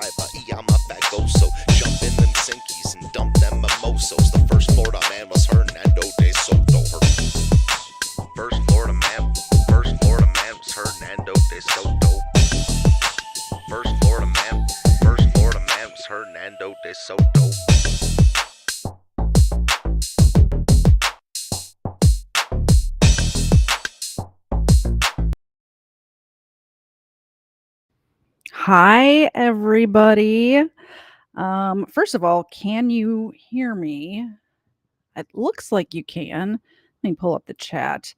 I'm a fagoso. Jump in them sinkies and dump them mimosos. The first Florida man was Hernando de Soto. First Florida man was Hernando de Soto. First Florida man was Hernando de Soto. Hi, everybody. First of all, can you hear me? It looks like you can. Let me pull up the chat.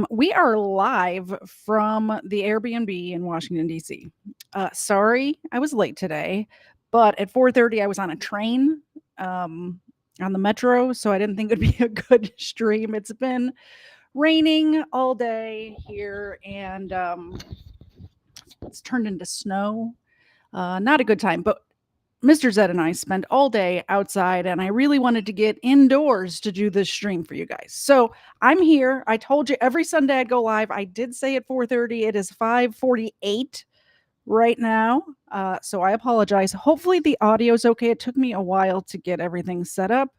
We are live from the Airbnb in Washington, D.C. Sorry, I was late today, but at 4:30 I was on a train on the metro, so I didn't think it'd be a good stream. It's been raining all day here, and it's turned into snow. Not a good time, but Mr. Zed and I spent all day outside, and I really wanted to get indoors to do this stream for you guys. So I'm here. I told you every Sunday I'd go live. I did say at 4:30. It is 5:48 right now. So I apologize. Hopefully the audio is okay. It took me a while to get everything set up.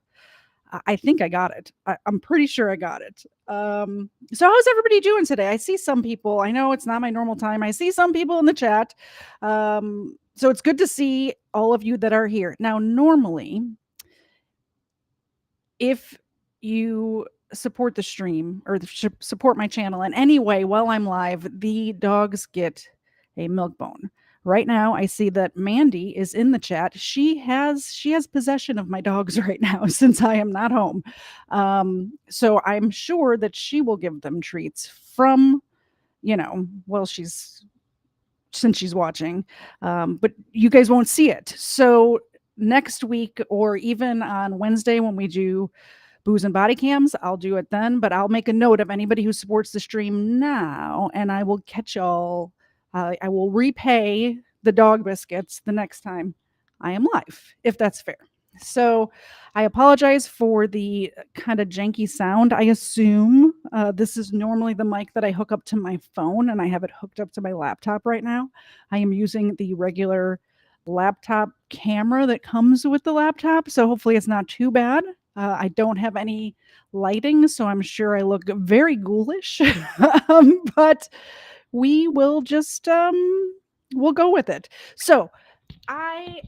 I think I got it. I'm pretty sure I got it. So how's everybody doing today? I see some people. I know it's not my normal time. I see some people in the chat. So it's good to see all of you that are here. Now, normally, if you support the stream or support my channel in any way while I'm live, the dogs get a milk bone. Right now, I see that Mandy is in the chat. She has possession of my dogs right now since I am not home. So I'm sure that she will give them treats from, well, since she's watching. But you guys won't see it. So next week or even on Wednesday when we do booze and body cams, I'll do it then, but I'll make a note of anybody who supports the stream now, and I will catch y'all. I will repay the dog biscuits the next time I am live, if that's fair. So I apologize for the kind of janky sound. I assume this is normally the mic that I hook up to my phone, and I have it hooked up to my laptop right now. I am using the regular laptop camera that comes with the laptop, so hopefully it's not too bad. I don't have any lighting, so I'm sure I look very ghoulish. But we will just we'll go with it. So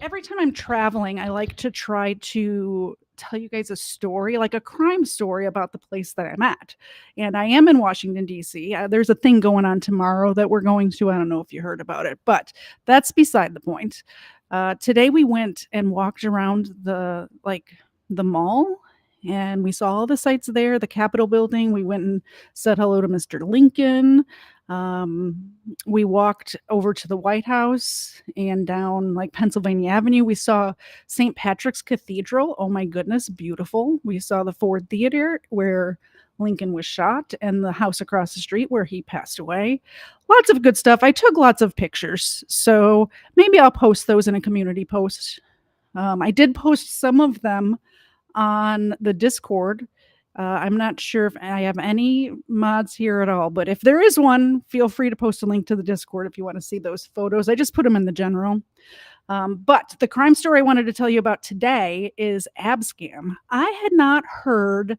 every time I'm traveling, I like to try to tell you guys a story, like a crime story about the place that I'm at. And I am in Washington, D.C. There's a thing going on tomorrow that we're going to. I don't know if you heard about it, but that's beside the point. Today we went and walked around the mall, and we saw all the sights there, the Capitol building. We went and said hello to Mr. Lincoln. We walked over to the White House and down Pennsylvania Avenue. We saw St. Patrick's Cathedral. Oh my goodness, beautiful. We saw the Ford Theater where Lincoln was shot, and the house across the street where he passed away. Lots of good stuff. I took lots of pictures, so maybe I'll post those in a community post. I did post some of them on the Discord. I'm not sure if I have any mods here at all, but if there is one, feel free to post a link to the Discord if you want to see those photos. I just put them in the general. But the crime story I wanted to tell you about today is Abscam. I had not heard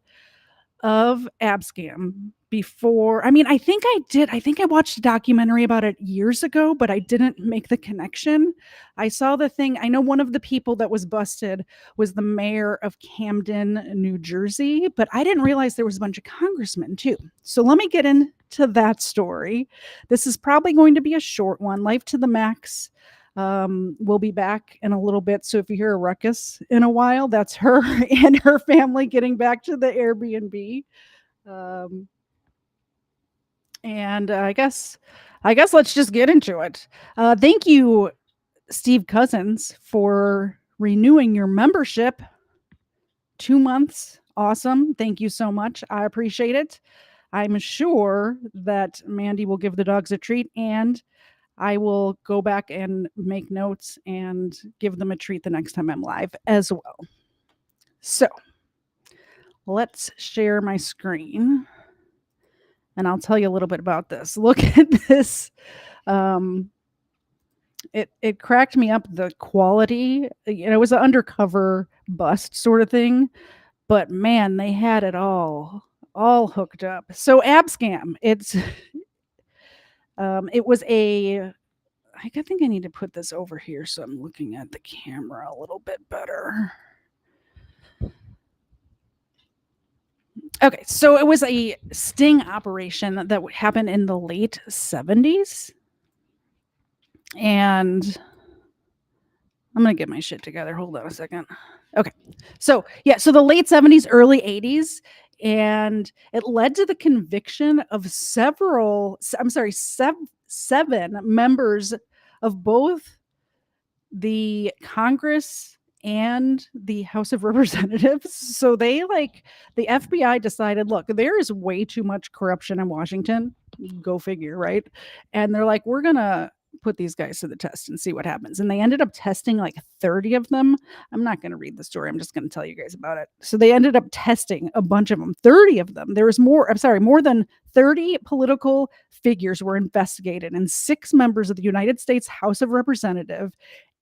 of Abscam before. I mean, I think I did. I think I watched a documentary about it years ago, but I didn't make the connection. I saw the thing. I know one of the people that was busted was the mayor of Camden, New Jersey, but I didn't realize there was a bunch of congressmen too. So let me get into that story. This is probably going to be a short one. Life to the max. We'll be back in a little bit. So if you hear a ruckus in a while, that's her and her family getting back to the Airbnb. And I guess let's just get into it. Thank you, Steve Cousins, for renewing your membership. 2 months. Awesome. Thank you so much. I appreciate it. I'm sure that Mandy will give the dogs a treat, and I will go back and make notes and give them a treat the next time I'm live as well. So let's share my screen, and I'll tell you a little bit about this. Look at this it cracked me up, the quality. It was an undercover bust sort of thing, but man, they had it all hooked up. So Abscam, it was a I think I need to put this over here so I'm looking at the camera a little bit better. Okay, so it was a sting operation that happened in the late 70s. And I'm going to get my shit together. Hold on a second. Okay. So, yeah, so the late 70s, early 80s, and it led to the conviction of seven members of both the Congress and the House of Representatives. So the FBI decided, look, there is way too much corruption in Washington. Go figure, right? And they're like, we're going to put these guys to the test and see what happens. And they ended up testing like 30 of them. I'm not going to read the story. I'm just going to tell you guys about it. So they ended up testing a bunch of them, 30 of them. There was more than 30 political figures were investigated, and 6 members of the United States House of Representatives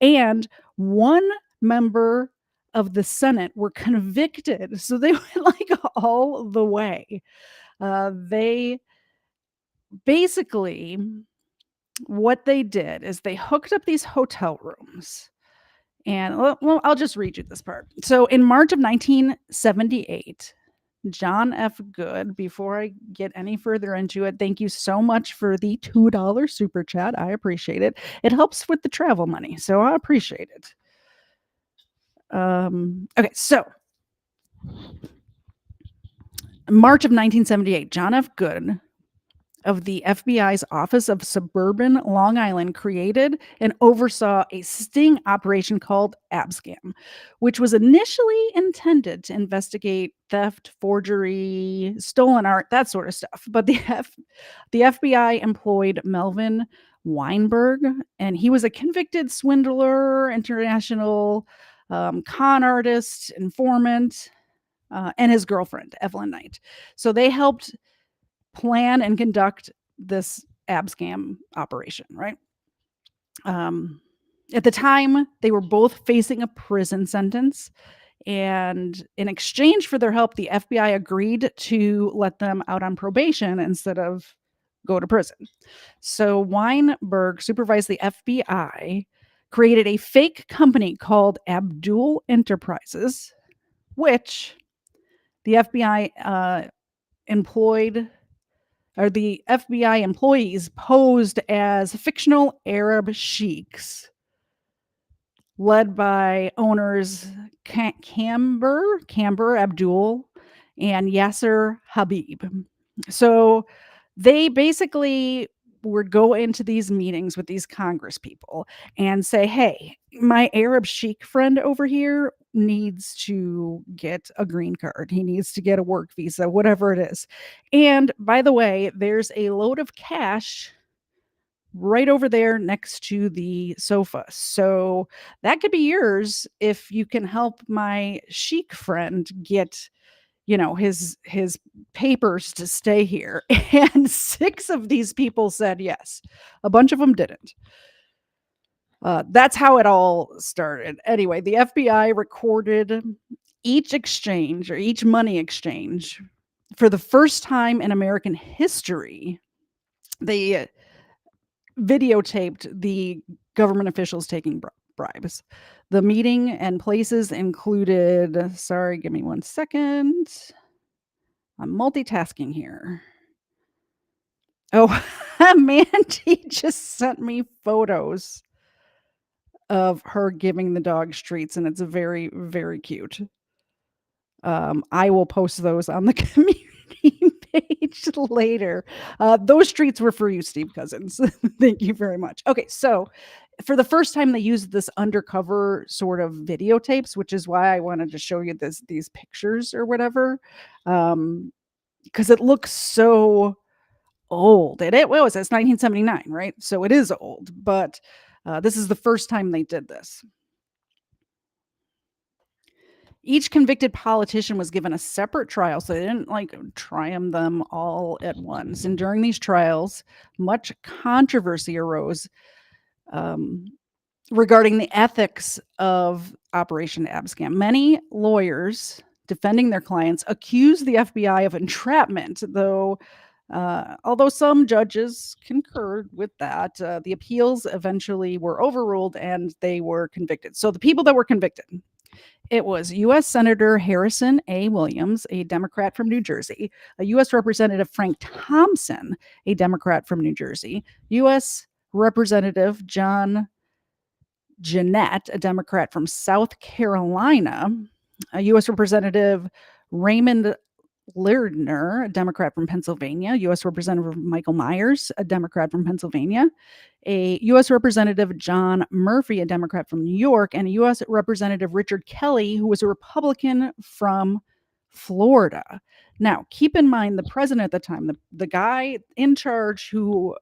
and 1 member of the Senate were convicted. So they went like all the way. They basically, what they did is they hooked up these hotel rooms. And well, I'll just read you this part. So in March of 1978, John F. Good, before I get any further into it, thank you so much for the $2 super chat. I appreciate it. It helps with the travel money, so I appreciate it. Okay, so March of 1978, John F. Good of the FBI's Office of Suburban Long Island created and oversaw a sting operation called Abscam, which was initially intended to investigate theft, forgery, stolen art, that sort of stuff. But the FBI employed Melvin Weinberg, and he was a convicted swindler, international con artist, informant, and his girlfriend, Evelyn Knight. So they helped plan and conduct this Abscam operation, right? At the time, they were both facing a prison sentence. And in exchange for their help, the FBI agreed to let them out on probation instead of go to prison. So Weinberg supervised the FBI, created a fake company called Abdul Enterprises, which the FBI employed, or the FBI employees posed as fictional Arab sheiks led by owners Camber Abdul and Yasser Habib. So they basically would go into these meetings with these Congress people and say, hey, my Arab sheik friend over here needs to get a green card. He needs to get a work visa, whatever it is. And by the way, there's a load of cash right over there next to the sofa. So that could be yours if you can help my sheik friend get his papers to stay here. And 6 of these people said yes. A bunch of them didn't. That's how it all started. Anyway, the FBI recorded each exchange, or each money exchange, for the first time in American history. They videotaped the government officials taking bribes. The meeting and places included, sorry, give me 1 second. I'm multitasking here. Oh, Mandy just sent me photos of her giving the dogs treats, and it's very, very cute. I will post those on the community page later. Those treats were for you, Steve Cousins. Thank you very much. Okay, so for the first time, they used this undercover sort of videotapes, which is why I wanted to show you these pictures or whatever, because it looks so old. What was it? It's 1979, right? So it is old, but this is the first time they did this. Each convicted politician was given a separate trial, so they didn't try them all at once. And during these trials, much controversy arose regarding the ethics of Operation Abscam. Many lawyers defending their clients accuse the FBI of entrapment, though although some judges concurred with that, the appeals eventually were overruled and they were convicted. So the people that were convicted, it was U.S. Senator Harrison A. Williams, a Democrat from New Jersey, a U.S. Representative Frank Thompson, a Democrat from New Jersey, U.S. Representative John Jeanette, a Democrat from South Carolina, a U.S. Representative Raymond Lardner, a Democrat from Pennsylvania, U.S. Representative Michael Myers, a Democrat from Pennsylvania, a U.S. Representative John Murphy, a Democrat from New York, and a U.S. Representative Richard Kelly, who was a Republican from Florida. Now, keep in mind the president at the time, the guy in charge who,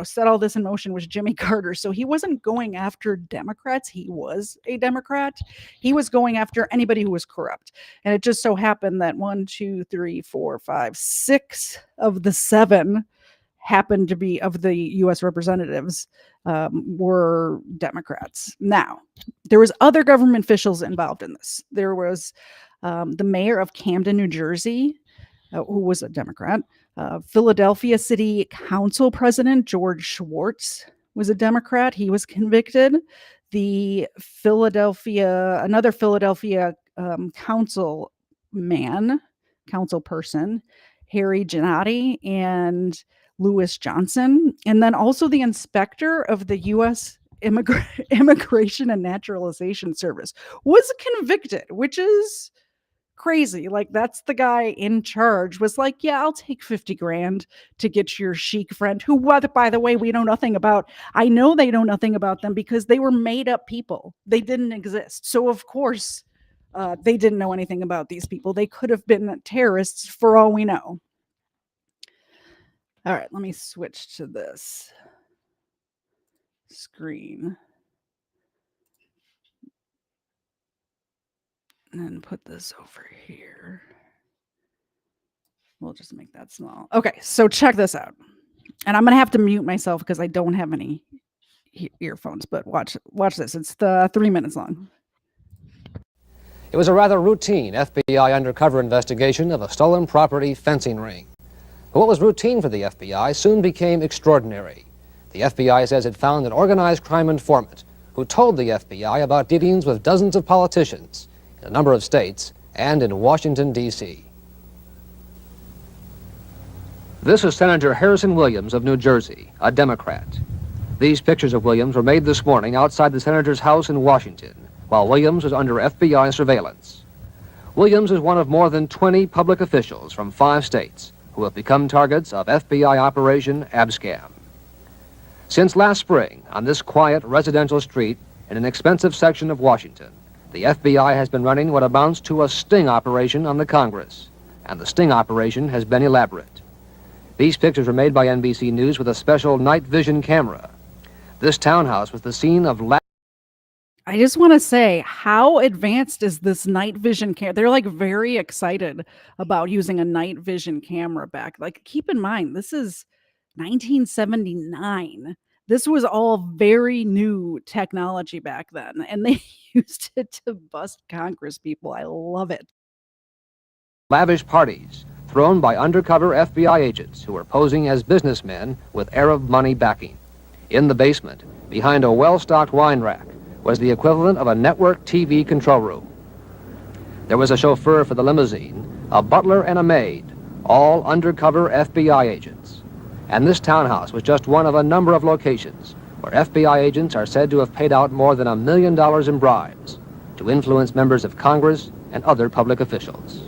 set all this in motion was Jimmy Carter. So he wasn't going after Democrats. He was a Democrat. He was going after anybody who was corrupt. And it just so happened that 1, 2, 3, 4, 5, 6 of the 7 happened to be of the U.S. representatives were Democrats. Now, there was other government officials involved in this. There was the mayor of Camden, New Jersey, who was a Democrat. Philadelphia City Council President George Schwartz was a Democrat. He was convicted. Another Philadelphia council person, Harry Gennady and Lewis Johnson, and then also the inspector of the U.S. Immigration and Naturalization Service was convicted, which is crazy. Like, that's the guy in charge was like, yeah, I'll take 50 grand to get your chic friend, who, by the way, we know nothing about. I know they know nothing about them because they were made up people. They didn't exist. So of course they didn't know anything about these people. They could have been terrorists for all we know. All right, let me switch to this screen and put this over here. We'll just make that small. Okay, so check this out. And I'm going to have to mute myself because I don't have any earphones, but watch this. It's 3 minutes long. It was a rather routine FBI undercover investigation of a stolen property fencing ring. But what was routine for the FBI soon became extraordinary. The FBI says it found an organized crime informant who told the FBI about dealings with dozens of politicians in a number of states and in Washington, D.C. This is Senator Harrison Williams of New Jersey, a Democrat. These pictures of Williams were made this morning outside the senator's house in Washington, while Williams was under FBI surveillance. Williams is one of more than 20 public officials from 5 states who have become targets of FBI Operation Abscam. Since last spring, on this quiet residential street in an expensive section of Washington, the FBI has been running what amounts to a sting operation on the Congress, and the sting operation has been elaborate. These pictures were made by NBC News with a special night vision camera. This townhouse was the scene of I just want to say, how advanced is this night vision camera? They're like very excited about using a night vision camera back. Like, keep in mind, this is 1979. This was all very new technology back then, and they used it to bust Congress people. I love it. lavish parties thrown by undercover FBI agents who were posing as businessmen with Arab money backing. In the basement, behind a well-stocked wine rack, was the equivalent of a network TV control room. There was a chauffeur for the limousine, a butler and a maid, all undercover FBI agents. And this townhouse was just one of a number of locations where FBI agents are said to have paid out more than $1 million in bribes to influence members of Congress and other public officials.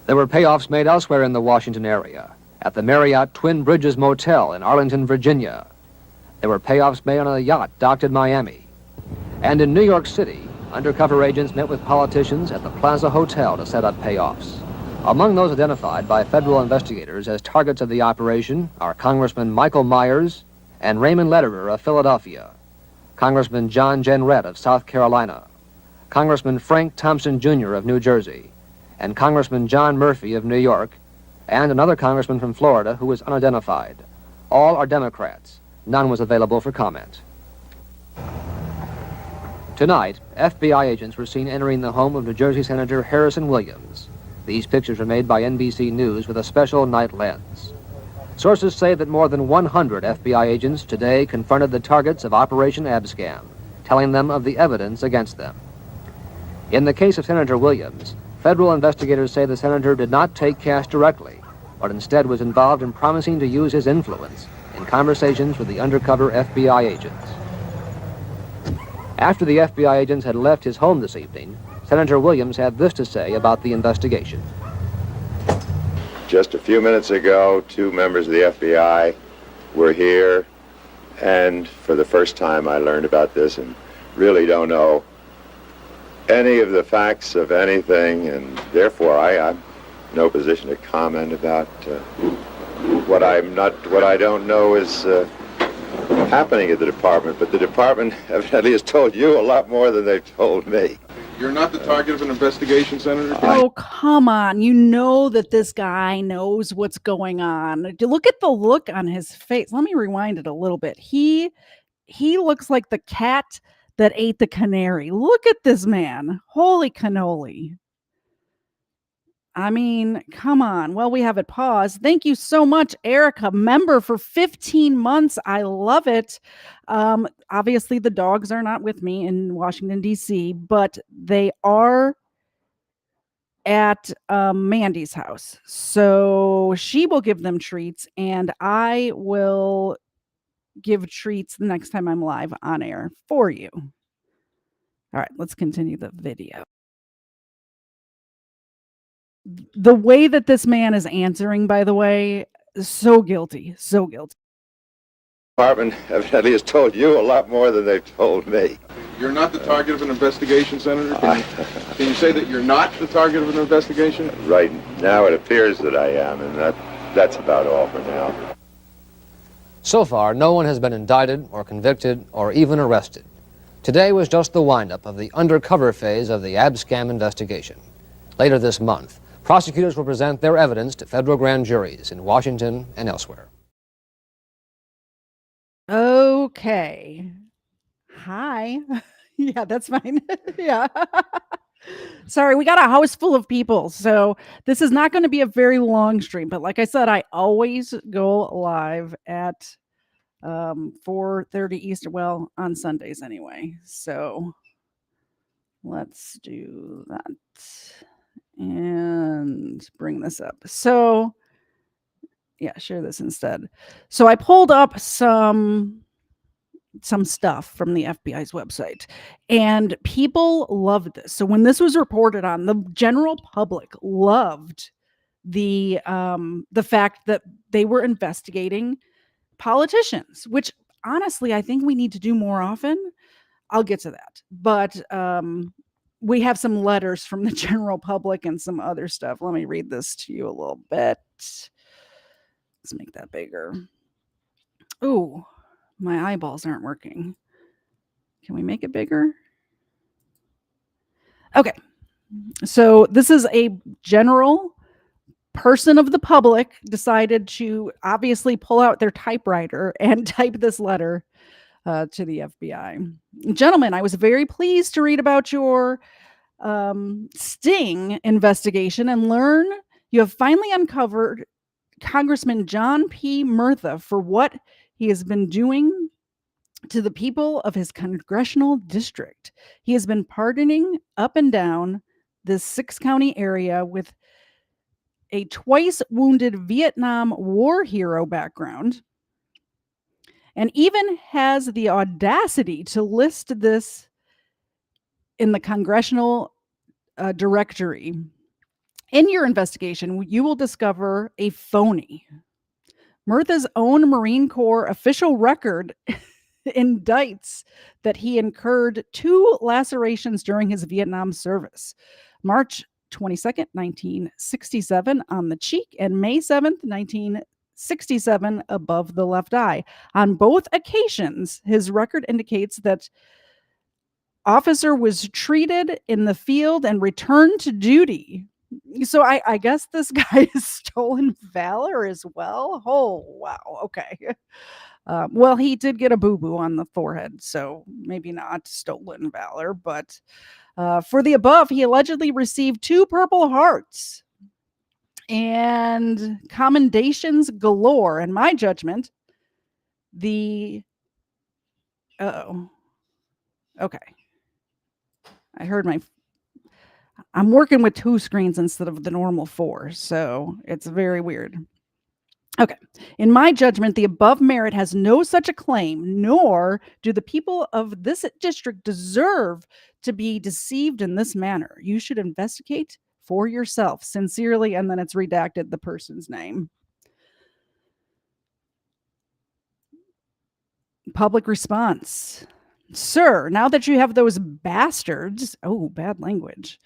There were payoffs made elsewhere in the Washington area, at the Marriott Twin Bridges Motel in Arlington, Virginia. There were payoffs made on a yacht docked in Miami. And in New York City, undercover agents met with politicians at the Plaza Hotel to set up payoffs. Among those identified by federal investigators as targets of the operation are Congressman Michael Myers and Raymond Lederer of Philadelphia, Congressman John Jenrette of South Carolina, Congressman Frank Thompson Jr. of New Jersey, and Congressman John Murphy of New York, and another congressman from Florida who was unidentified. All are Democrats. None was available for comment. Tonight, FBI agents were seen entering the home of New Jersey Senator Harrison Williams. These pictures were made by NBC News with a special night lens. Sources say that more than 100 FBI agents today confronted the targets of Operation Abscam, telling them of the evidence against them. In the case of Senator Williams, federal investigators say the senator did not take cash directly, but instead was involved in promising to use his influence in conversations with the undercover FBI agents. After the FBI agents had left his home this evening, Senator Williams had this to say about the investigation. Just a few minutes ago, 2 members of the FBI were here, and for the first time I learned about this and really don't know any of the facts of anything, and therefore I'm in no position to comment about what I don't know is happening at the department, but the department evidently has told you a lot more than they've told me. You're not the target of an investigation, Senator? Oh, come on. You know that this guy knows what's going on. Look at the look on his face. Let me rewind it a little bit. He looks like the cat that ate the canary. Look at this man. Holy cannoli. I mean, come on. Well, we have it paused. Thank you so much, Erica, member for 15 months. I love it. Obviously, the dogs are not with me in Washington, D.C., but they are at Mandy's house. So she will give them treats, and I will give treats the next time I'm live on air for you. All right, let's continue the video. The way that this man is answering, by the way, is so guilty, so guilty. Department evidently has told you a lot more than they've told me. You're not the target of an investigation, Senator? Can you say that you're not the target of an investigation? Right now it appears that I am, and that's about all for now. So far, no one has been indicted or convicted or even arrested. Today was just the windup of the undercover phase of the Abscam investigation. Later this month, prosecutors will present their evidence to federal grand juries in Washington and elsewhere. Okay. Hi. Yeah, that's fine. Yeah. Sorry, we got a house full of people, so this is not going to be a very long stream. But like I said, I always go live at 4:30 Eastern. Well, on Sundays anyway. So let's do that and bring this up. So yeah, share this instead. So I pulled up some stuff from the FBI's website, and people loved this. So when this was reported on, the general public loved the fact that they were investigating politicians, which honestly I think we need to do more often. I'll get to that. But we have some letters from the general public and some other stuff. Let me read this to you a little bit. Let's make that bigger. Ooh, my eyeballs aren't working. Can we make it bigger? Okay. So this is a general person of the public decided to obviously pull out their typewriter and type this letter to the FBI. Gentlemen, I was very pleased to read about your sting investigation and learn you have finally uncovered Congressman John P. Murtha for what he has been doing to the people of his congressional district. He has been pardoning up and down this 6-county area with a twice wounded Vietnam War hero background, and even has the audacity to list this in the congressional directory. In your investigation, you will discover a phony. Murtha's own Marine Corps official record indicts that he incurred 2 lacerations during his Vietnam service. March 22nd, 1967 on the cheek, and May 7th, 1967 above the left eye. On both occasions, his record indicates that officer was treated in the field and returned to duty. So I guess this guy is stolen valor as well. Oh, wow. Okay. Well, he did get a boo-boo on the forehead, so maybe not stolen valor, but for the above, he allegedly received 2 Purple Hearts and commendations galore. In my judgment, uh-oh. Okay. I'm working with 2 screens instead of the normal 4, so it's very weird. Okay. In my judgment, the above merit has no such a claim, nor do the people of this district deserve to be deceived in this manner. You should investigate for yourself. Sincerely, and then it's redacted the person's name. Public response. Sir, now that you have those bastards, oh, bad language,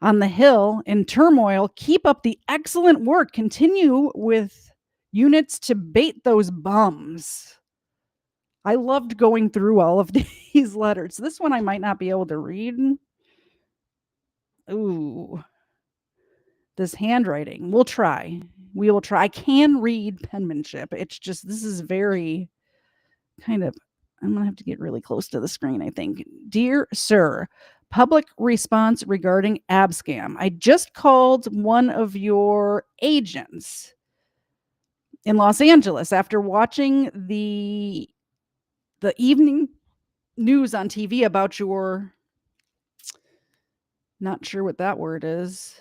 on the Hill in turmoil, keep up the excellent work. Continue with units to bait those bums. I loved going through all of these letters. This one I might not be able to read. Ooh. This handwriting. We'll try. We will try. I can read penmanship. It's just, this is very kind of, I'm going to have to get really close to the screen, I think. Dear Sir, public response regarding abscam. I just called one of your agents in Los Angeles after watching the evening news on TV about your, not sure what that word is,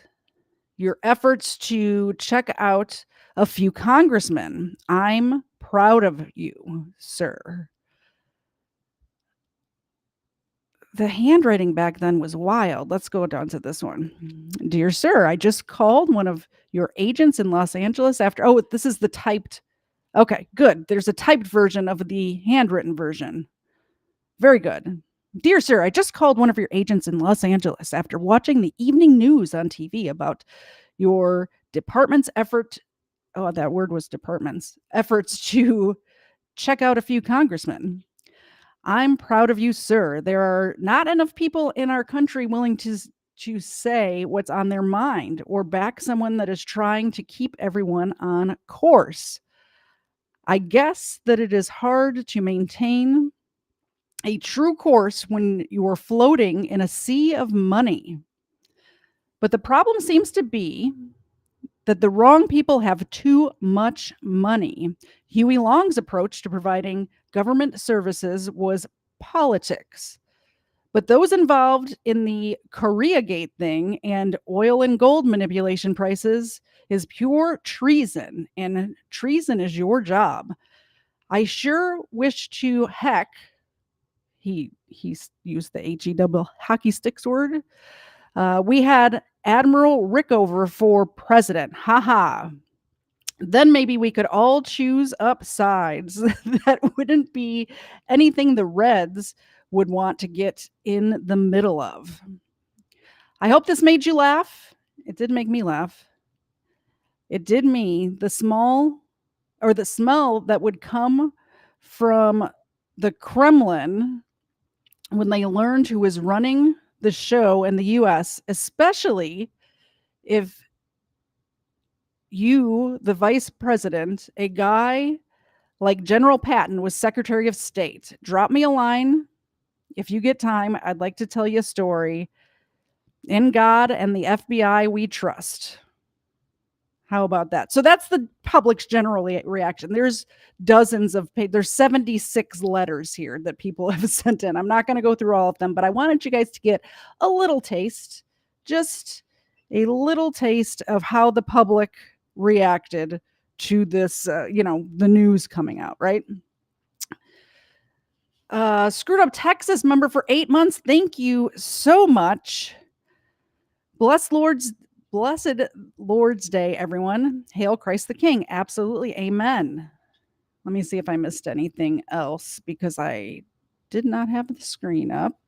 your efforts to check out a few congressmen. I'm proud of you, sir. The handwriting back then was wild. Let's go down to this one. Dear sir, I just called one of your agents in Los Angeles after, oh, this is the typed. Okay, good. There's a typed version of the handwritten version. Very good. Dear sir, I just called one of your agents in Los Angeles after watching the evening news on TV about your department's effort. Oh, that word was departments. Efforts to check out a few congressmen. I'm proud of you, sir. There are not enough people in our country willing to say what's on their mind or back someone that is trying to keep everyone on course. I guess that it is hard to maintain a true course when you're floating in a sea of money. But the problem seems to be that the wrong people have too much money. Huey Long's approach to providing government services was politics. But those involved in the Koreagate thing and oil and gold manipulation prices is pure treason, and treason is your job. I sure wish to heck, he used the HE hockey sticks word. We had Admiral Rickover for president. Haha. Then maybe we could all choose up sides. That wouldn't be anything the Reds would want to get in the middle of. I hope this made you laugh. It did make me laugh. It did me. The smell that would come from the Kremlin when they learned who was running the show in the US, especially if you, the vice president, a guy like General Patton, was Secretary of State. Drop me a line if you get time. I'd like to tell you a story. In God and the FBI we trust. How about that? So that's the public's general reaction. There's dozens of there's 76 letters here that people have sent in. I'm not going to go through all of them, but I wanted you guys to get a little taste, just a little taste of how the public reacted to this, the news coming out, right? Screwed Up Texas member for 8 months. Thank you so much. Blessed Lord's Day, everyone. Hail Christ the King. Absolutely. Amen. Let me see if I missed anything else because I did not have the screen up.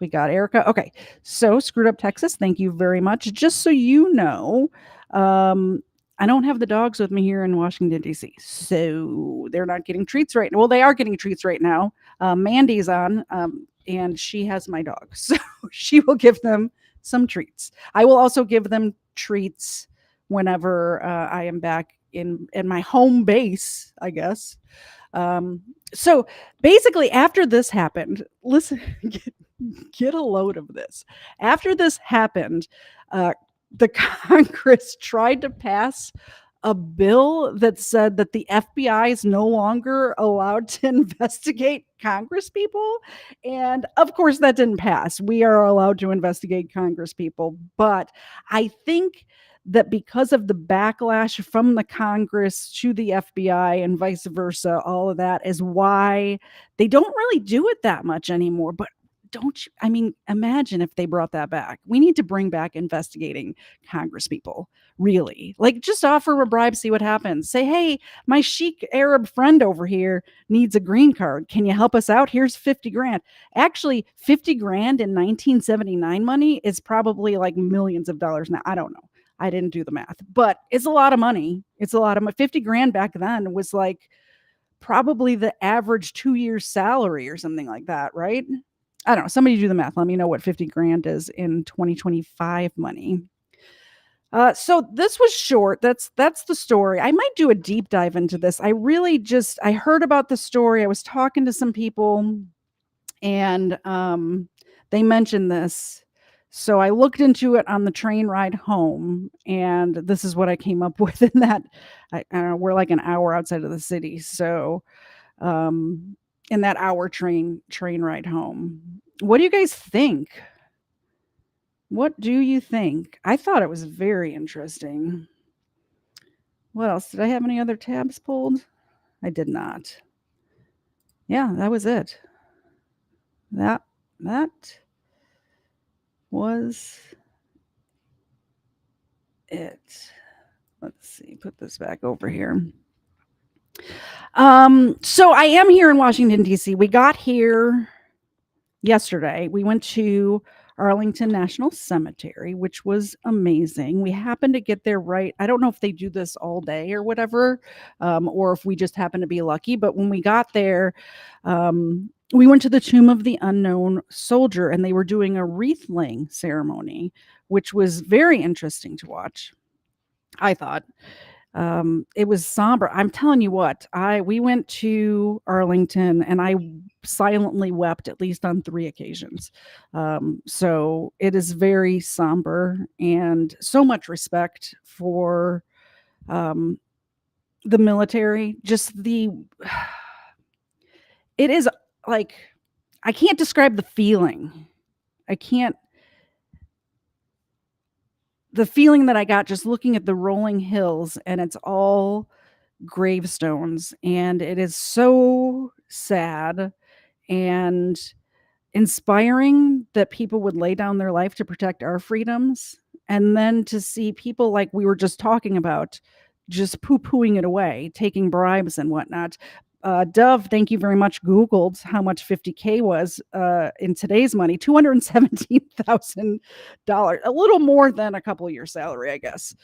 We got Erica. Okay. So Screwed Up Texas, thank you very much. Just so you know, I don't have the dogs with me here in Washington, D.C., so they're not getting treats right now. Well, they are getting treats right now. Mandy's on, and she has my dogs, so she will give them some treats. I will also give them treats whenever I am back in my home base, I guess. So basically, after this happened, listen, get a load of this. After this happened, the Congress tried to pass a bill that said that the FBI is no longer allowed to investigate Congress people. And of course, that didn't pass. We are allowed to investigate Congress people. But I think that because of the backlash from the Congress to the FBI and vice versa, all of that is why they don't really do it that much anymore. But don't you, I mean, imagine if they brought that back. We need to bring back investigating Congress people, really. Like, just offer a bribe, see what happens. Say, hey, my chic Arab friend over here needs a green card. Can you help us out? Here's 50 grand. Actually, 50 grand in 1979 money is probably like millions of dollars now. I don't know. I didn't do the math, but it's a lot of money. It's a lot of money. 50 grand back then was like probably the average 2 years salary or something like that, right? I don't know. Somebody do the math. Let me know what 50 grand is in 2025 money. So this was short. That's the story. I might do a deep dive into this. I heard about the story. I was talking to some people and they mentioned this. So I looked into it on the train ride home, and this is what I came up with. In that, I don't know, we're like an hour outside of the city. So in that hour train ride home. What do you guys think? What do you think? I thought it was very interesting. What else? Did I have any other tabs pulled? I did not. Yeah, that was it. That was it. Let's see. Put this back over here. So I am here in Washington, D.C. We got here yesterday. We went to Arlington National Cemetery, which was amazing. We happened to get there right. I don't know if they do this all day or whatever, or if we just happened to be lucky. But when we got there, we went to the Tomb of the Unknown Soldier, and they were doing a wreath-laying ceremony, which was very interesting to watch, I thought. It was somber. I'm telling you what, we went to Arlington and I silently wept at least on 3 occasions. So it is very somber, and so much respect for the military. It is like, I can't describe the feeling. The feeling that I got just looking at the rolling hills, and it's all gravestones, and it is so sad and inspiring that people would lay down their life to protect our freedoms, and then to see people like we were just talking about just poo-pooing it away, taking bribes and whatnot. Dove, thank you very much, Googled how much 50K was in today's money, $217,000, a little more than a couple years' salary, I guess.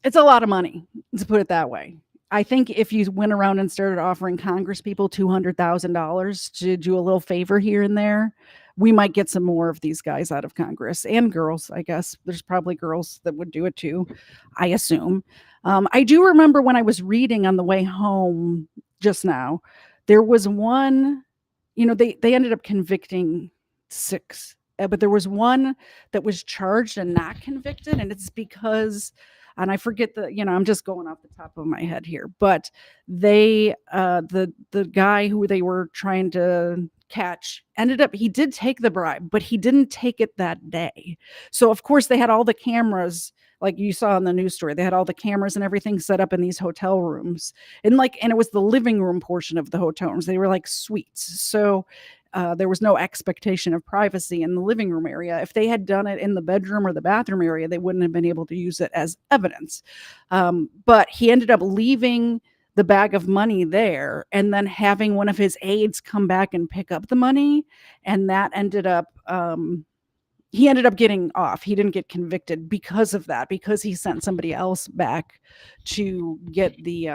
It's a lot of money, to put it that way. I think if you went around and started offering Congress people $200,000 to do a little favor here and there, we might get some more of these guys out of Congress, and girls, I guess. There's probably girls that would do it too, I assume. I do remember when I was reading on the way home just now, there was one, they ended up convicting 6, but there was one that was charged and not convicted, and it's because, and I forget I'm just going off the top of my head here, but they, the guy who they were trying to catch he did take the bribe, but he didn't take it that day. So of course they had all the cameras, like you saw in the news story. They had all the cameras and everything set up in these hotel rooms, and it was the living room portion of the hotel rooms. They were like suites. So there was no expectation of privacy in the living room area. If they had done it in the bedroom or the bathroom area, they wouldn't have been able to use it as evidence. But he ended up leaving the bag of money there, and then having one of his aides come back and pick up the money. And that ended up, he ended up getting off. He didn't get convicted because of that, because he sent somebody else back to get the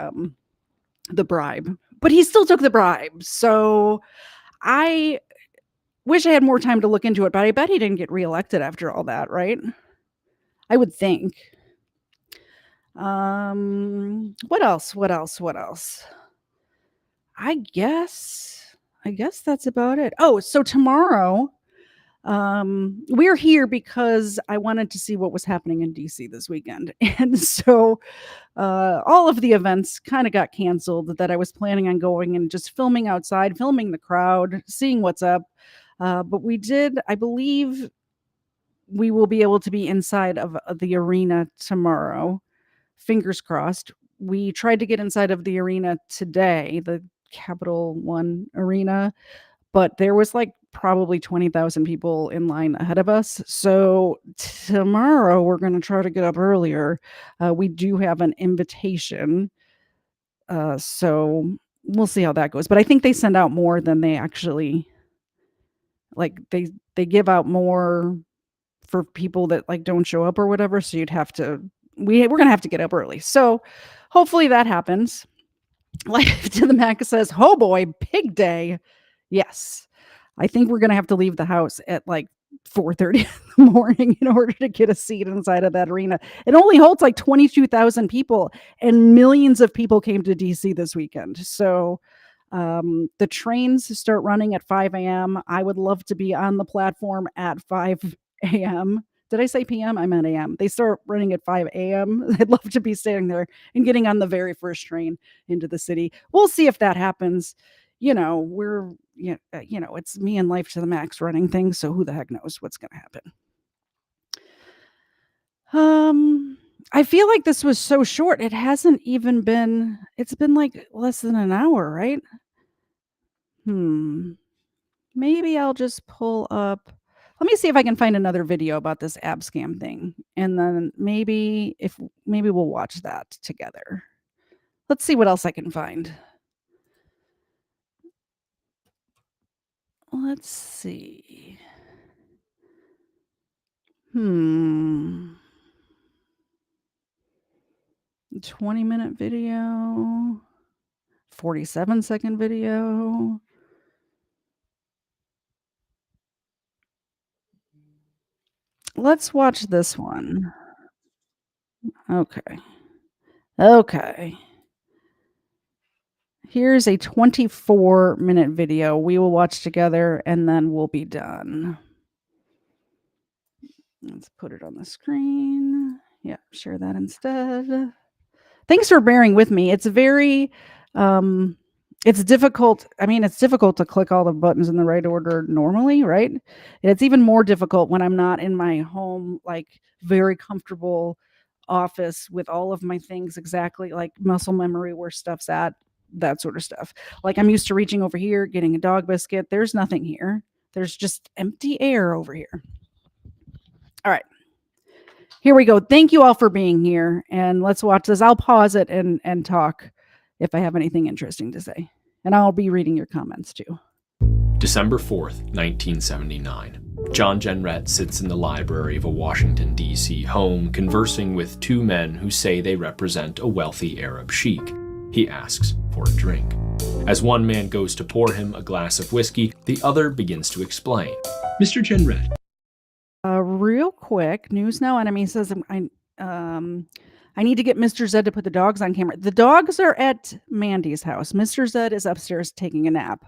bribe, but he still took the bribe. So I wish I had more time to look into it, but I bet he didn't get reelected after all that, right? I would think. What else? What else? What else? I guess that's about it. Oh, so tomorrow, we're here because I wanted to see what was happening in DC this weekend. And so all of the events kind of got canceled that I was planning on going and just filming outside, filming the crowd, seeing what's up. But we did, I believe we will be able to be inside of the arena tomorrow. Fingers crossed. We tried to get inside of the arena today, the Capital One arena, but there was like probably 20,000 people in line ahead of us. So tomorrow we're going to try to get up earlier. We do have an invitation. So we'll see how that goes. But I think they send out more than they actually like they give out more for people that like don't show up or whatever. So you'd have to we're going to have to get up early. So hopefully that happens. Life to the Mac says, "Oh boy, pig day." Yes. I think we're going to have to leave the house at like 4:30 in the morning in order to get a seat inside of that arena. It only holds like 22,000 people, and millions of people came to DC this weekend. So the trains start running at 5 a.m. I would love to be on the platform at 5 a.m. Did I say p.m.? I meant a.m. They start running at 5 a.m. I'd love to be standing there and getting on the very first train into the city. We'll see if that happens. You know, it's me and Life to the Max running things, so who the heck knows what's going to happen. I feel like this was so short. It hasn't even been, it's been like less than an hour, right? Maybe I'll just pull up. Let me see if I can find another video about this ab scam thing. And then maybe we'll watch that together. Let's see what else I can find. Let's see. 20-minute video. 47-second video. Let's watch this one. Okay. Here's a 24-minute video we will watch together, and then we'll be done. Let's put it on the screen. Yeah, share that instead. Thanks for bearing with me. It's very, it's difficult. I mean, it's difficult to click all the buttons in the right order normally, right? And it's even more difficult when I'm not in my home, like very comfortable office with all of my things exactly like muscle memory where stuff's at, that sort of stuff. Like I'm used to reaching over here, getting a dog biscuit. There's nothing here. There's just empty air over here. All right. Here we go. Thank you all for being here. And let's watch this. I'll pause it and talk if I have anything interesting to say. And I'll be reading your comments too. December 4th, 1979. John Jenrette sits in the library of a Washington, D.C. home conversing with two men who say they represent a wealthy Arab sheik. He asks for a drink. As one man goes to pour him a glass of whiskey, the other begins to explain. Mr. Jenrette. Real quick, News Now Enemy says I need to get Mr. Zed to put the dogs on camera. The dogs are at Mandy's house. Mr. Zed is upstairs taking a nap.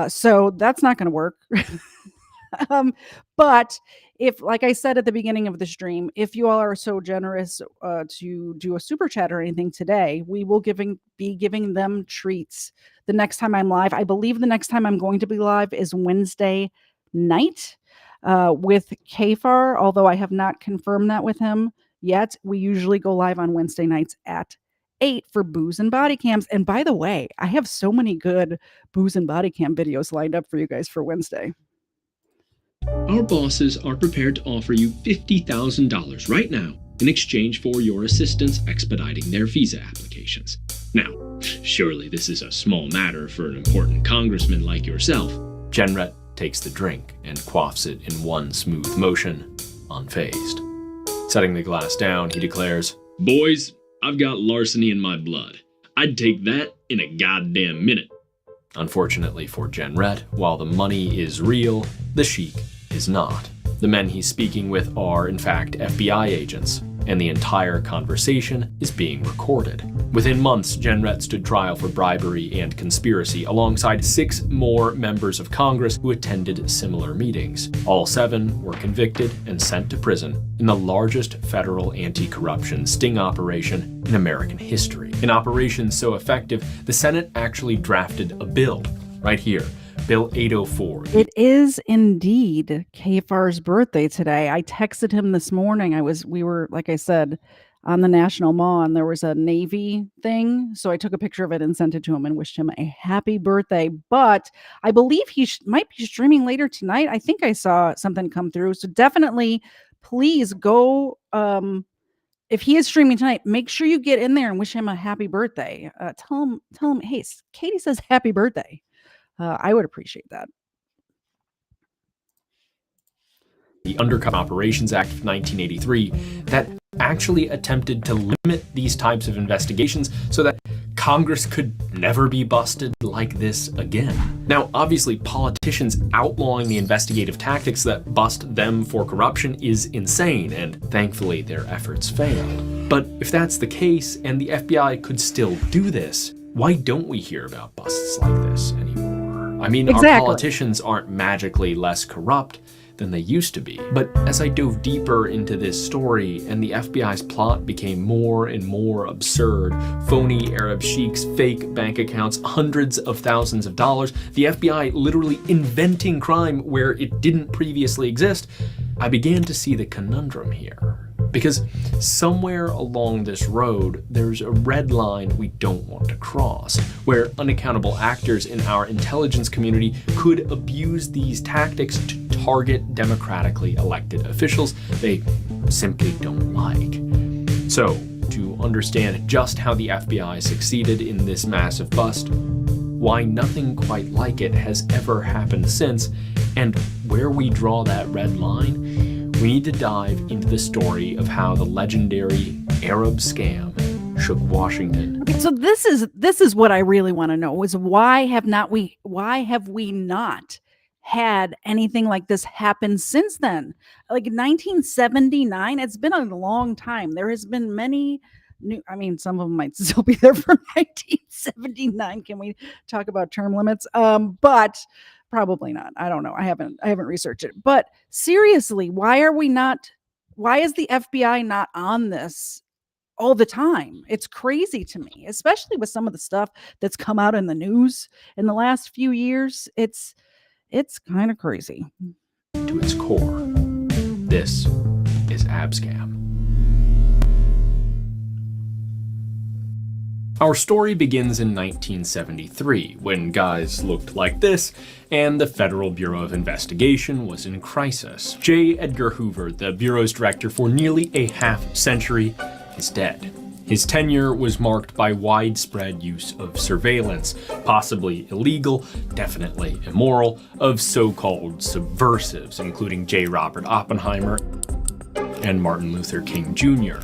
So that's not going to work. But if, like I said at the beginning of the stream, if you all are so generous to do a super chat or anything today, we will be giving them treats the next time I'm live. I believe the next time I'm going to be live is Wednesday night with Kfar, although I have not confirmed that with him yet. We usually go live on Wednesday nights at 8 for booze and body cams. And by the way, I have so many good booze and body cam videos lined up for you guys for Wednesday. Our bosses are prepared to offer you $50,000 right now in exchange for your assistance expediting their visa applications. Now, surely this is a small matter for an important congressman like yourself. Jenrette takes the drink and quaffs it in one smooth motion, unfazed. Setting the glass down, he declares, Boys, I've got larceny in my blood. I'd take that in a goddamn minute. Unfortunately for Jenrette, while the money is real, the sheik is not. The men he's speaking with are, in fact, FBI agents. and the entire conversation is being recorded. Within months, Jenrette stood trial for bribery and conspiracy alongside 6 more members of Congress who attended similar meetings. All 7 were convicted and sent to prison in the largest federal anti-corruption sting operation in American history. An operation so effective, the Senate actually drafted a bill right here, Bill 804. It is indeed KFR's birthday today. I texted him this morning. We were, like I said, on the National Mall, and there was a Navy thing. So I took a picture of it and sent it to him and wished him a happy birthday. But I believe he might be streaming later tonight. I think I saw something come through. So definitely, please go. If he is streaming tonight, make sure you get in there and wish him a happy birthday. Tell him, hey, Katie says happy birthday. I would appreciate that. The Undercover Operations Act of 1983 that actually attempted to limit these types of investigations so that Congress could never be busted like this again. Now, obviously, politicians outlawing the investigative tactics that bust them for corruption is insane, and thankfully their efforts failed. But if that's the case, and the FBI could still do this, why don't we hear about busts like this anymore? I mean, exactly. Our politicians aren't magically less corrupt than they used to be. But as I dove deeper into this story and the FBI's plot became more and more absurd, phony Arab sheiks, fake bank accounts, hundreds of thousands of dollars, the FBI literally inventing crime where it didn't previously exist, I began to see the conundrum here. Because somewhere along this road, there's a red line we don't want to cross, where unaccountable actors in our intelligence community could abuse these tactics to target democratically elected officials they simply don't like. So, to understand just how the FBI succeeded in this massive bust, why nothing quite like it has ever happened since, and where we draw that red line, we need to dive into the story of how the legendary Arab scam shook Washington. Okay, so this is what I really want to know is why have we not had anything like this happen since then? Like 1979, it's been a long time. There has been many new, I mean, some of them might still be there from 1979. Can we talk about term limits? But probably not. I don't know. I haven't researched it. But seriously, why is the FBI not on this all the time? It's crazy to me, especially with some of the stuff that's come out in the news in the last few years. It's kind of crazy. To its core, this is Abscam. Our story begins in 1973, when guys looked like this, and the Federal Bureau of Investigation was in crisis. J. Edgar Hoover, the Bureau's director for nearly a half-century, is dead. His tenure was marked by widespread use of surveillance, possibly illegal, definitely immoral, of so-called subversives, including J. Robert Oppenheimer and Martin Luther King Jr.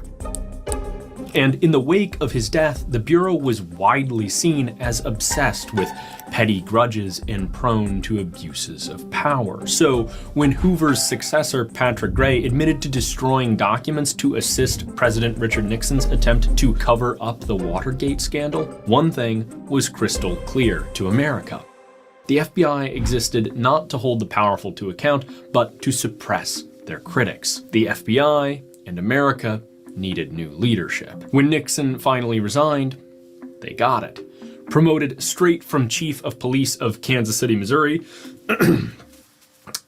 And in the wake of his death, the Bureau was widely seen as obsessed with petty grudges and prone to abuses of power. So when Hoover's successor, Patrick Gray, admitted to destroying documents to assist President Richard Nixon's attempt to cover up the Watergate scandal, one thing was crystal clear to America. The FBI existed not to hold the powerful to account, but to suppress their critics. The FBI and America needed new leadership. When Nixon finally resigned, they got it. Promoted straight from Chief of Police of Kansas City, Missouri,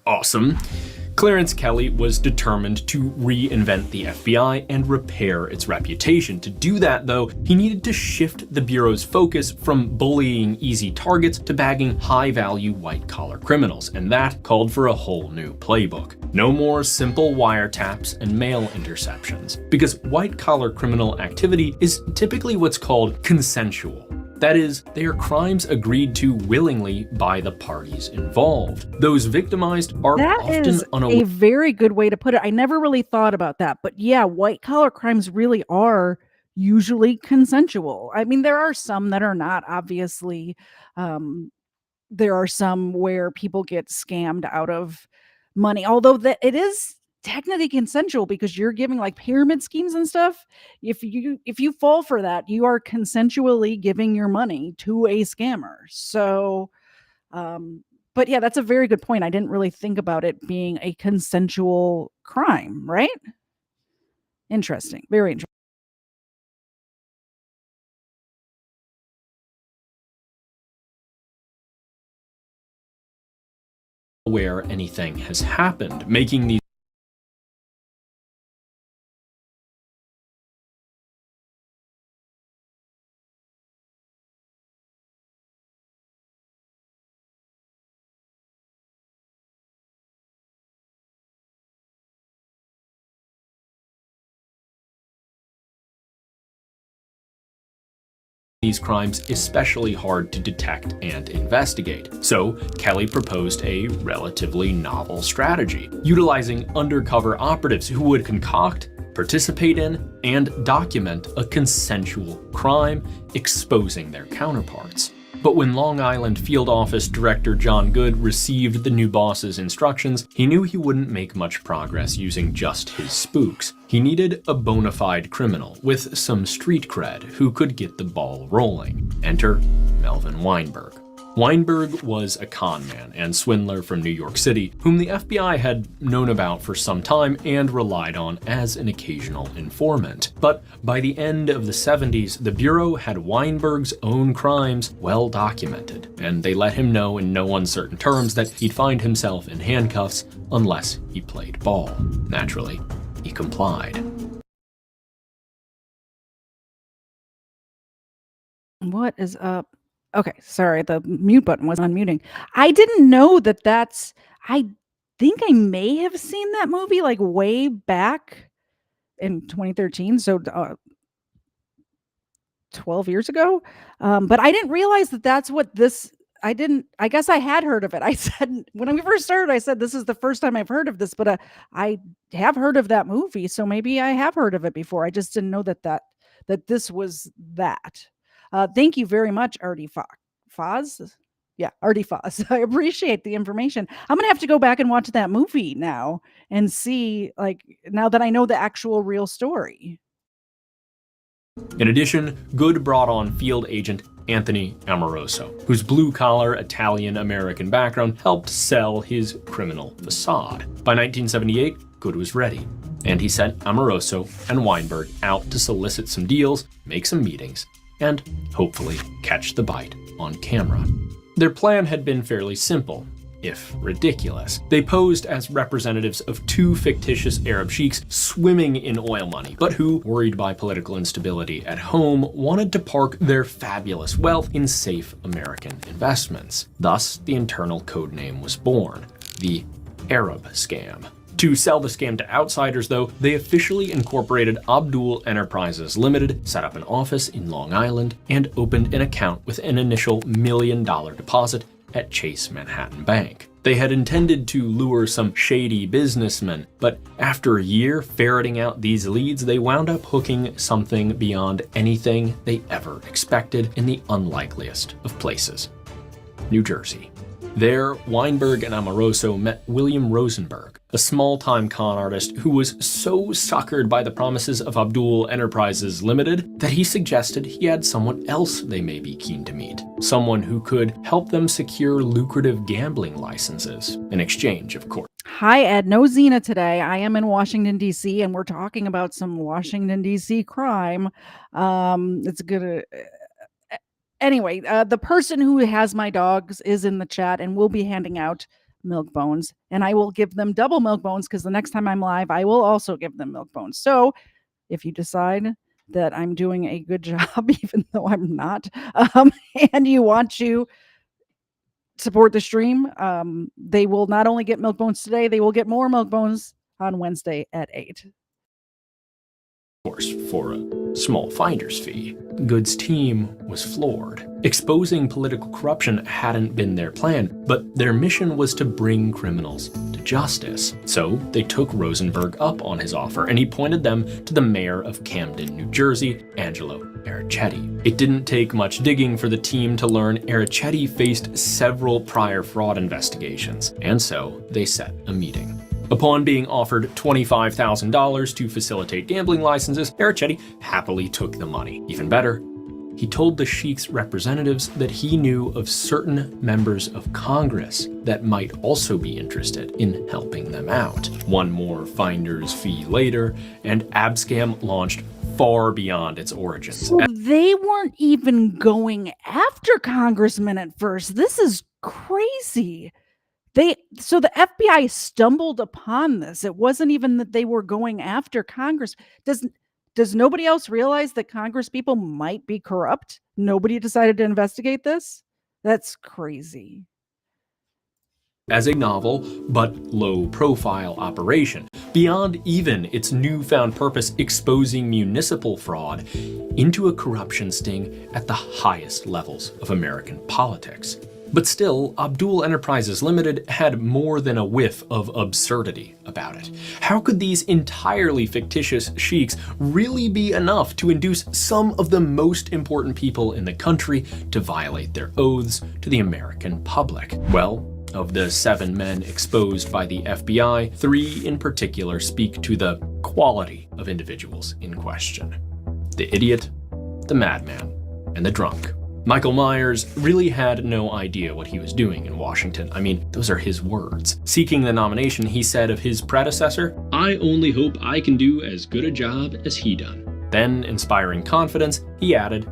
awesome, Clarence Kelly was determined to reinvent the FBI and repair its reputation. To do that, though, he needed to shift the Bureau's focus from bullying easy targets to bagging high-value white-collar criminals, and that called for a whole new playbook. No more simple wiretaps and mail interceptions, because white-collar criminal activity is typically what's called consensual. That is, they are crimes agreed to willingly by the parties involved. Those victimized are often unaware. A very good way to put it. I never really thought about that, but yeah, white collar crimes really are usually consensual. I mean, there are some that are not, obviously. There are some where people get scammed out of money, although that it is technically consensual because you're giving like pyramid schemes and stuff. If you fall for that, you are consensually giving your money to a scammer. So but yeah, that's a very good point. I didn't really think about it being a consensual crime, right? Interesting. Very interesting. Where anything has happened, making these crimes especially hard to detect and investigate. So Kelly proposed a relatively novel strategy, utilizing undercover operatives who would concoct, participate in, and document a consensual crime, exposing their counterparts. But when Long Island Field Office Director John Good received the new boss's instructions, he knew he wouldn't make much progress using just his spooks. He needed a bona fide criminal with some street cred who could get the ball rolling. Enter Melvin Weinberg. Weinberg was a con man and swindler from New York City, whom the FBI had known about for some time and relied on as an occasional informant. But by the end of the 70s, the Bureau had Weinberg's own crimes well documented, and they let him know in no uncertain terms that he'd find himself in handcuffs unless he played ball. Naturally, he complied. What is up? Okay, sorry, the mute button was unmuting. I didn't know that I think I may have seen that movie like way back in 2013, so 12 years ago. But I didn't realize that that's what this. I guess I had heard of it. I said when we first started, I said this is the first time I've heard of this, but I have heard of that movie, so maybe I have heard of it before. I just didn't know that this was that. Thank you very much, Artie Foz. Yeah, Artie Foz. I appreciate the information. I'm gonna have to go back and watch that movie now and see, like, now that I know the actual real story. In addition, Good brought on field agent Anthony Amoroso, whose blue-collar Italian-American background helped sell his criminal facade. By 1978, Good was ready, and he sent Amoroso and Weinberg out to solicit some deals, make some meetings, and hopefully catch the bite on camera. Their plan had been fairly simple, if ridiculous. They posed as representatives of two fictitious Arab sheiks swimming in oil money, but who, worried by political instability at home, wanted to park their fabulous wealth in safe American investments. Thus, the internal codename was born, the Arab Scam. To sell the scam to outsiders, though, they officially incorporated Abdul Enterprises Limited, set up an office in Long Island, and opened an account with an initial $1 million deposit at Chase Manhattan Bank. They had intended to lure some shady businessmen, but after a year ferreting out these leads, they wound up hooking something beyond anything they ever expected in the unlikeliest of places: New Jersey. There, Weinberg and Amoroso met William Rosenberg, a small-time con artist who was so suckered by the promises of Abdul Enterprises Limited that he suggested he had someone else they may be keen to meet, someone who could help them secure lucrative gambling licenses, in exchange, of course. Hi, Ed. No Xena today. I am in Washington, D.C., and we're talking about some Washington, D.C. crime. It's good. Anyway, the person who has my dogs is in the chat and will be handing out milk bones, and I will give them double milk bones because the next time I'm live, I will also give them milk bones. So if you decide that I'm doing a good job, even though I'm not, and you want to support the stream, they will not only get milk bones today, they will get more milk bones on Wednesday at 8. Course, for a small finder's fee. Good's team was floored. Exposing political corruption hadn't been their plan, but their mission was to bring criminals to justice. So they took Rosenberg up on his offer, and he pointed them to the mayor of Camden, New Jersey, Angelo Ericetti. It didn't take much digging for the team to learn Ericetti faced several prior fraud investigations, and so they set a meeting. Upon being offered $25,000 to facilitate gambling licenses, Ericetti happily took the money. Even better, he told the sheik's representatives that he knew of certain members of Congress that might also be interested in helping them out. One more finder's fee later, and Abscam launched far beyond its origins. So they weren't even going after congressmen at first. This is crazy. So the FBI stumbled upon this. It wasn't even that they were going after Congress. Does nobody else realize that Congress people might be corrupt? Nobody decided to investigate this? That's crazy. As a novel but low-profile operation, beyond even its newfound purpose exposing municipal fraud into a corruption sting at the highest levels of American politics. But still, Abdul Enterprises Limited had more than a whiff of absurdity about it. How could these entirely fictitious sheiks really be enough to induce some of the most important people in the country to violate their oaths to the American public? Well, of the 7 men exposed by the FBI, 3 in particular speak to the quality of individuals in question: the idiot, the madman, and the drunk. Michael Myers really had no idea what he was doing in Washington. I mean, those are his words. Seeking the nomination, he said of his predecessor, "I only hope I can do as good a job as he done." Then, inspiring confidence, he added,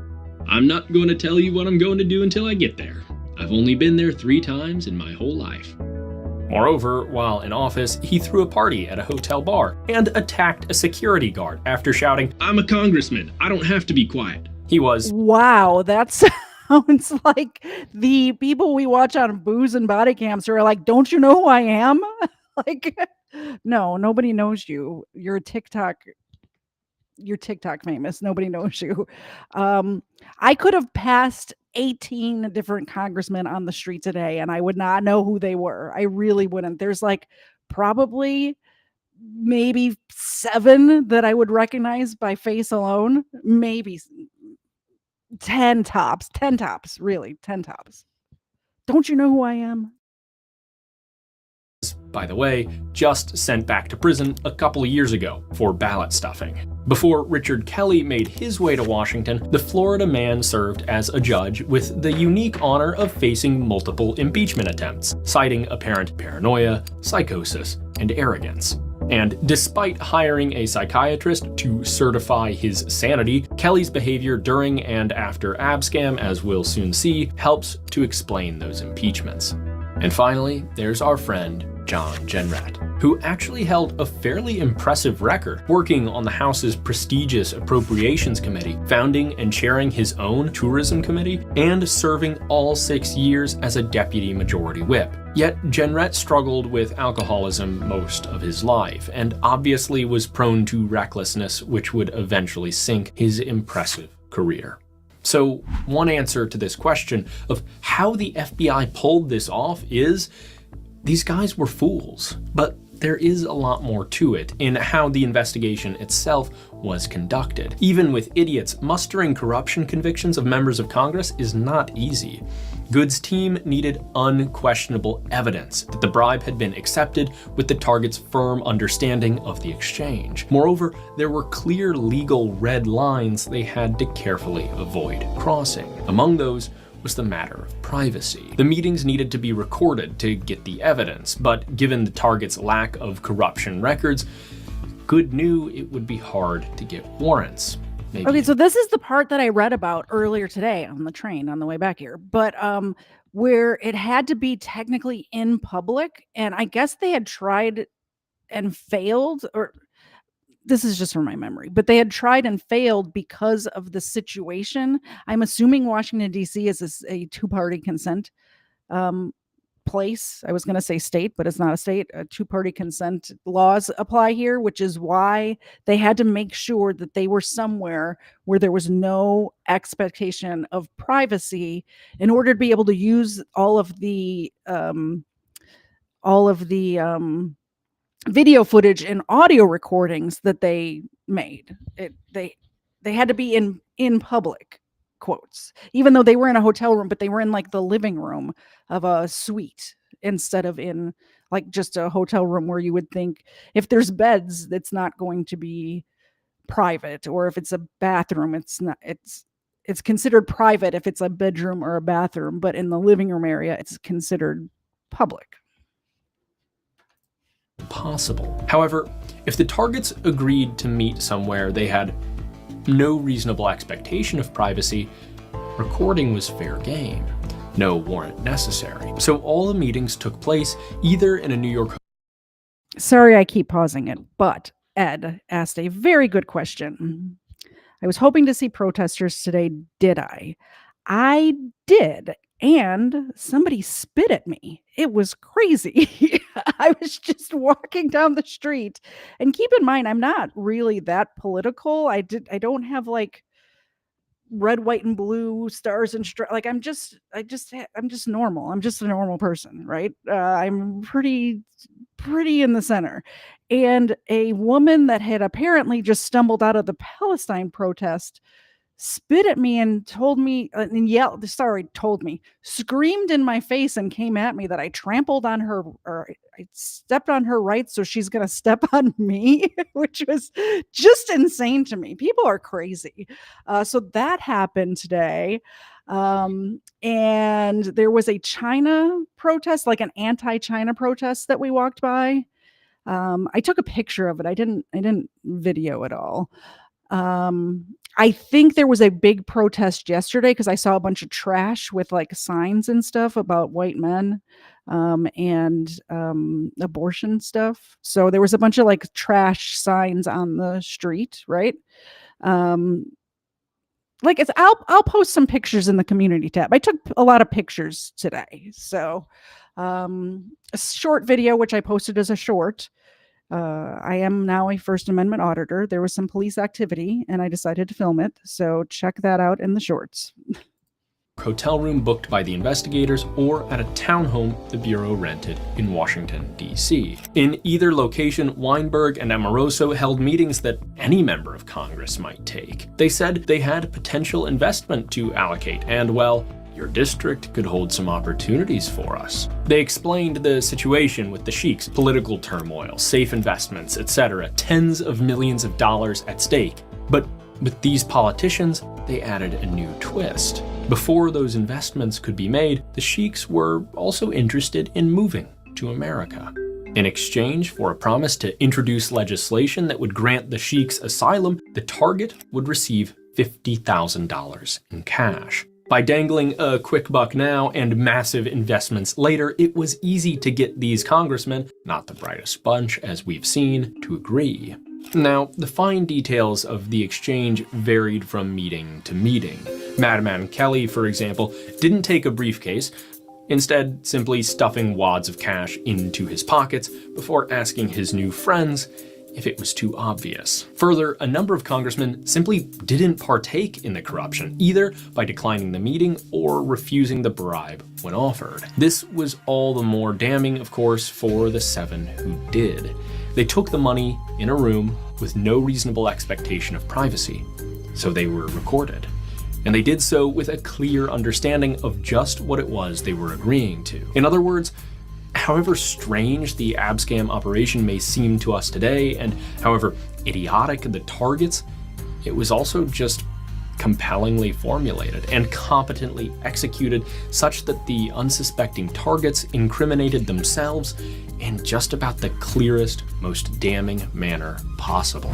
"I'm not going to tell you what I'm going to do until I get there. I've only been there 3 times in my whole life." Moreover, while in office, he threw a party at a hotel bar and attacked a security guard after shouting, "I'm a congressman. I don't have to be quiet." He was, Wow, that sounds like the people we watch on Booze and Body Cams who are like, "Don't you know who I am?" Like, no, nobody knows you. You're TikTok famous. Nobody knows you. I could have passed 18 different congressmen on the street today and I would not know who they were. I really wouldn't. There's like probably maybe 7 that I would recognize by face alone. Maybe 10 tops, really, 10 tops. Don't you know who I am? by the way, just sent back to prison a couple of years ago for ballot stuffing. Before Richard Kelly made his way to Washington, the Florida man served as a judge with the unique honor of facing multiple impeachment attempts, citing apparent paranoia, psychosis, and arrogance. And despite hiring a psychiatrist to certify his sanity, Kelly's behavior during and after Abscam, as we'll soon see, helps to explain those impeachments. And finally, there's our friend, John Jenrette, who actually held a fairly impressive record working on the House's prestigious Appropriations Committee, founding and chairing his own Tourism Committee, and serving all 6 years as a Deputy Majority Whip. Yet Jenrette struggled with alcoholism most of his life, and obviously was prone to recklessness, which would eventually sink his impressive career. So one answer to this question of how the FBI pulled this off is these guys were fools. But there is a lot more to it in how the investigation itself was conducted. Even with idiots, mustering corruption convictions of members of Congress is not easy. Good's team needed unquestionable evidence that the bribe had been accepted with the target's firm understanding of the exchange. Moreover, there were clear legal red lines they had to carefully avoid crossing. Among those was the matter of privacy. The meetings needed to be recorded to get the evidence, but given the target's lack of corruption records, Good knew it would be hard to get warrants. Maybe. Okay, so this is the part that I read about earlier today on the train on the way back here, but where it had to be technically in public, and I guess they had tried and failed, or this is just from my memory, but they had tried and failed because of the situation. I'm assuming Washington, D.C. is a two-party consent place. I was going to say state, but it's not a state. Two-party consent laws apply here, which is why they had to make sure that they were somewhere where there was no expectation of privacy in order to be able to use all of the video footage and audio recordings that they made. They had to be in public, quotes, even though they were in a hotel room, but they were in like the living room of a suite instead of in like just a hotel room where you would think if there's beds, it's not going to be private, or if it's a bathroom, it's considered private if it's a bedroom or a bathroom, but in the living room area, it's considered public. Possible. However, if the targets agreed to meet somewhere they had no reasonable expectation of privacy, recording was fair game. No warrant necessary. So all the meetings took place either in a New York. Sorry, I keep pausing it, but Ed asked a very good question. I was hoping to see protesters today. Did I? I did. And somebody spit at me. It was crazy. I was just walking down the street. And keep in mind, I'm not really that political. I don't have like red, white, and blue stars and like I'm just normal. I'm just a normal person, right? I'm pretty in the center. And a woman that had apparently just stumbled out of the Palestine protest spit at me and told me and yelled, screamed in my face and came at me that I trampled on her, or I stepped on her rights, so she's going to step on me, which was just insane to me. People are crazy. So that happened today. And there was a China protest, like an anti-China protest that we walked by. I took a picture of it. I didn't video it all. I think there was a big protest yesterday because I saw a bunch of trash with like signs and stuff about white men and abortion stuff. So there was a bunch of like trash signs on the street, right? Like I'll post some pictures in the community tab. I took a lot of pictures today. So a short video, which I posted as a short. I am now a First Amendment auditor. There was some police activity and I decided to film it. So check that out in the shorts. Hotel room booked by the investigators or at a townhome the Bureau rented in Washington, D.C. In either location, Weinberg and Amoroso held meetings that any member of Congress might take. They said they had potential investment to allocate and, well, your district could hold some opportunities for us. They explained the situation with the sheiks, political turmoil, safe investments, etc., tens of millions of dollars at stake. But with these politicians, they added a new twist. Before those investments could be made, the sheiks were also interested in moving to America. In exchange for a promise to introduce legislation that would grant the sheiks asylum, the target would receive $50,000 in cash. By dangling a quick buck now and massive investments later, it was easy to get these congressmen, not the brightest bunch as we've seen, to agree. Now, the fine details of the exchange varied from meeting to meeting. Madman Kelly, for example, didn't take a briefcase, instead simply stuffing wads of cash into his pockets before asking his new friends if it was too obvious. Further, a number of congressmen simply didn't partake in the corruption, either by declining the meeting or refusing the bribe when offered. This was all the more damning, of course, for the 7 who did. They took the money in a room with no reasonable expectation of privacy, so they were recorded. And they did so with a clear understanding of just what it was they were agreeing to. In other words, however strange the abscam operation may seem to us today, and however idiotic the targets, it was also just compellingly formulated and competently executed such that the unsuspecting targets incriminated themselves in just about the clearest, most damning manner possible.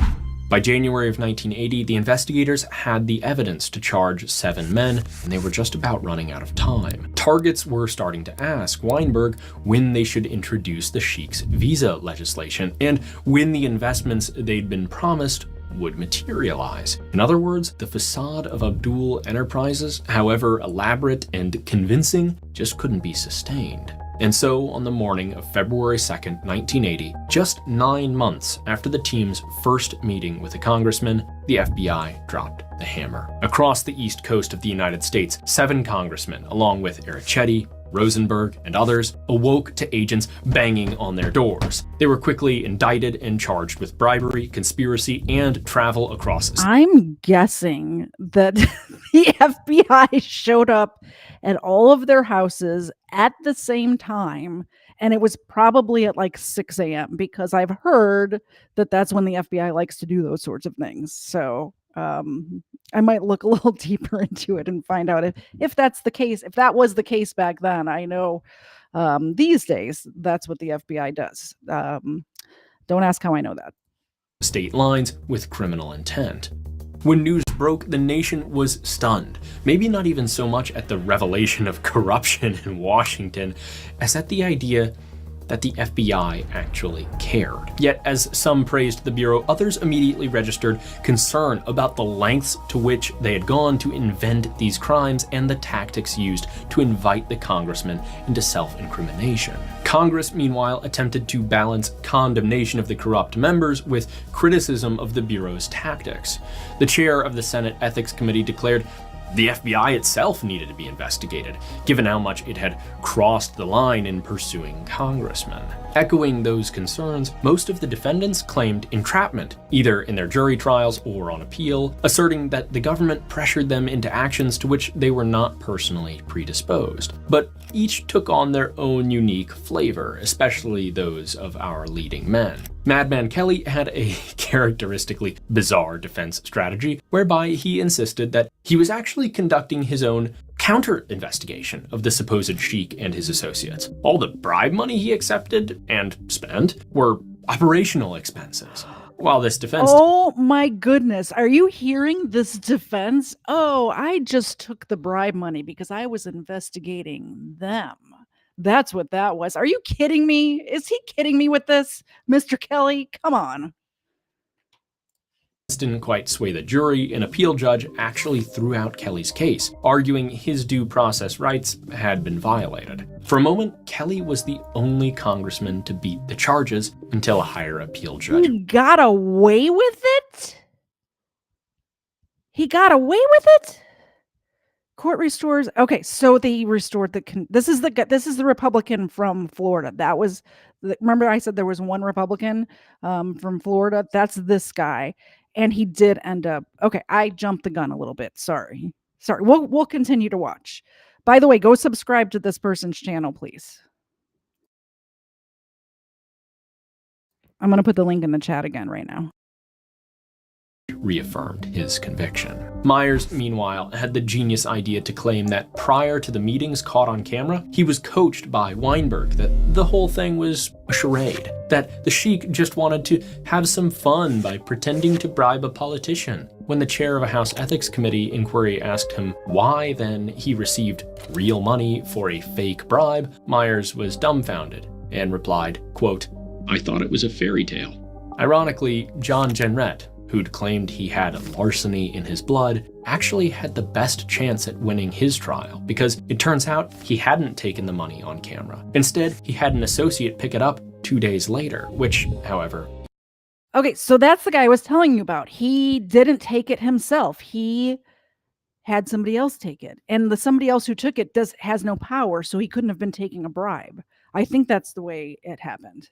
By January of 1980, the investigators had the evidence to charge 7 men, and they were just about running out of time. Targets were starting to ask Weinberg when they should introduce the sheiks' visa legislation, and when the investments they'd been promised would materialize. In other words, the facade of Abdul Enterprises, however elaborate and convincing, just couldn't be sustained. And so, on the morning of February 2nd, 1980, just 9 months after the team's first meeting with a congressman, the FBI dropped the hammer. Across the east coast of the United States, 7 congressmen, along with Ericetti, Rosenberg, and others, awoke to agents banging on their doors. They were quickly indicted and charged with bribery, conspiracy, and travel across. I'm guessing that the FBI showed up at all of their houses at the same time, and it was probably at like 6 a.m. because I've heard that that's when the FBI likes to do those sorts of things. So I might look a little deeper into it and find out if that's the case. If that was the case back then, I know these days that's what the FBI does. Don't ask how I know that. State lines with criminal intent. When news broke, the nation was stunned. Maybe not even so much at the revelation of corruption in Washington as at the idea that the FBI actually cared. Yet, as some praised the Bureau, others immediately registered concern about the lengths to which they had gone to invent these crimes and the tactics used to invite the congressman into self-incrimination. Congress, meanwhile, attempted to balance condemnation of the corrupt members with criticism of the Bureau's tactics. The chair of the Senate Ethics Committee declared the FBI itself needed to be investigated, given how much it had crossed the line in pursuing congressmen. Echoing those concerns, most of the defendants claimed entrapment, either in their jury trials or on appeal, asserting that the government pressured them into actions to which they were not personally predisposed. But each took on their own unique flavor, especially those of our leading men. Madman Kelly had a characteristically bizarre defense strategy, whereby he insisted that he was actually conducting his own counter-investigation of the supposed sheik and his associates. All the bribe money he accepted and spent were operational expenses. While this defense... Oh my goodness. Are you hearing this defense? Oh, I just took the bribe money because I was investigating them. That's what that was. Are you kidding me? Is he kidding me with this, Mr. Kelly? Come on. Didn't quite sway the jury. An appeal judge actually threw out Kelly's case, arguing his due process rights had been violated. For a moment, Kelly was the only congressman to beat the charges until a higher appeal judge. He got away with it? He got away with it? Court restores. Okay, so they restored this is the Republican from Florida. That was remember I said there was one Republican from Florida. That's this guy, and he did end up. Okay, I jumped the gun a little bit. Sorry. We'll continue to watch. By the way, go subscribe to this person's channel, please. I'm gonna put the link in the chat again right now. Reaffirmed his conviction. Myers, meanwhile, had the genius idea to claim that prior to the meetings caught on camera, he was coached by Weinberg, that the whole thing was a charade, that the sheik just wanted to have some fun by pretending to bribe a politician. When the chair of a House Ethics Committee inquiry asked him why then he received real money for a fake bribe, Myers was dumbfounded and replied, quote, "I thought it was a fairy tale." Ironically, John Jenrette, who'd claimed he had larceny in his blood, actually had the best chance at winning his trial because it turns out he hadn't taken the money on camera. Instead, he had an associate pick it up 2 days later, which, however... Okay, so that's the guy I was telling you about. He didn't take it himself. He had somebody else take it. And the somebody else who took it has no power, so he couldn't have been taking a bribe. I think that's the way it happened.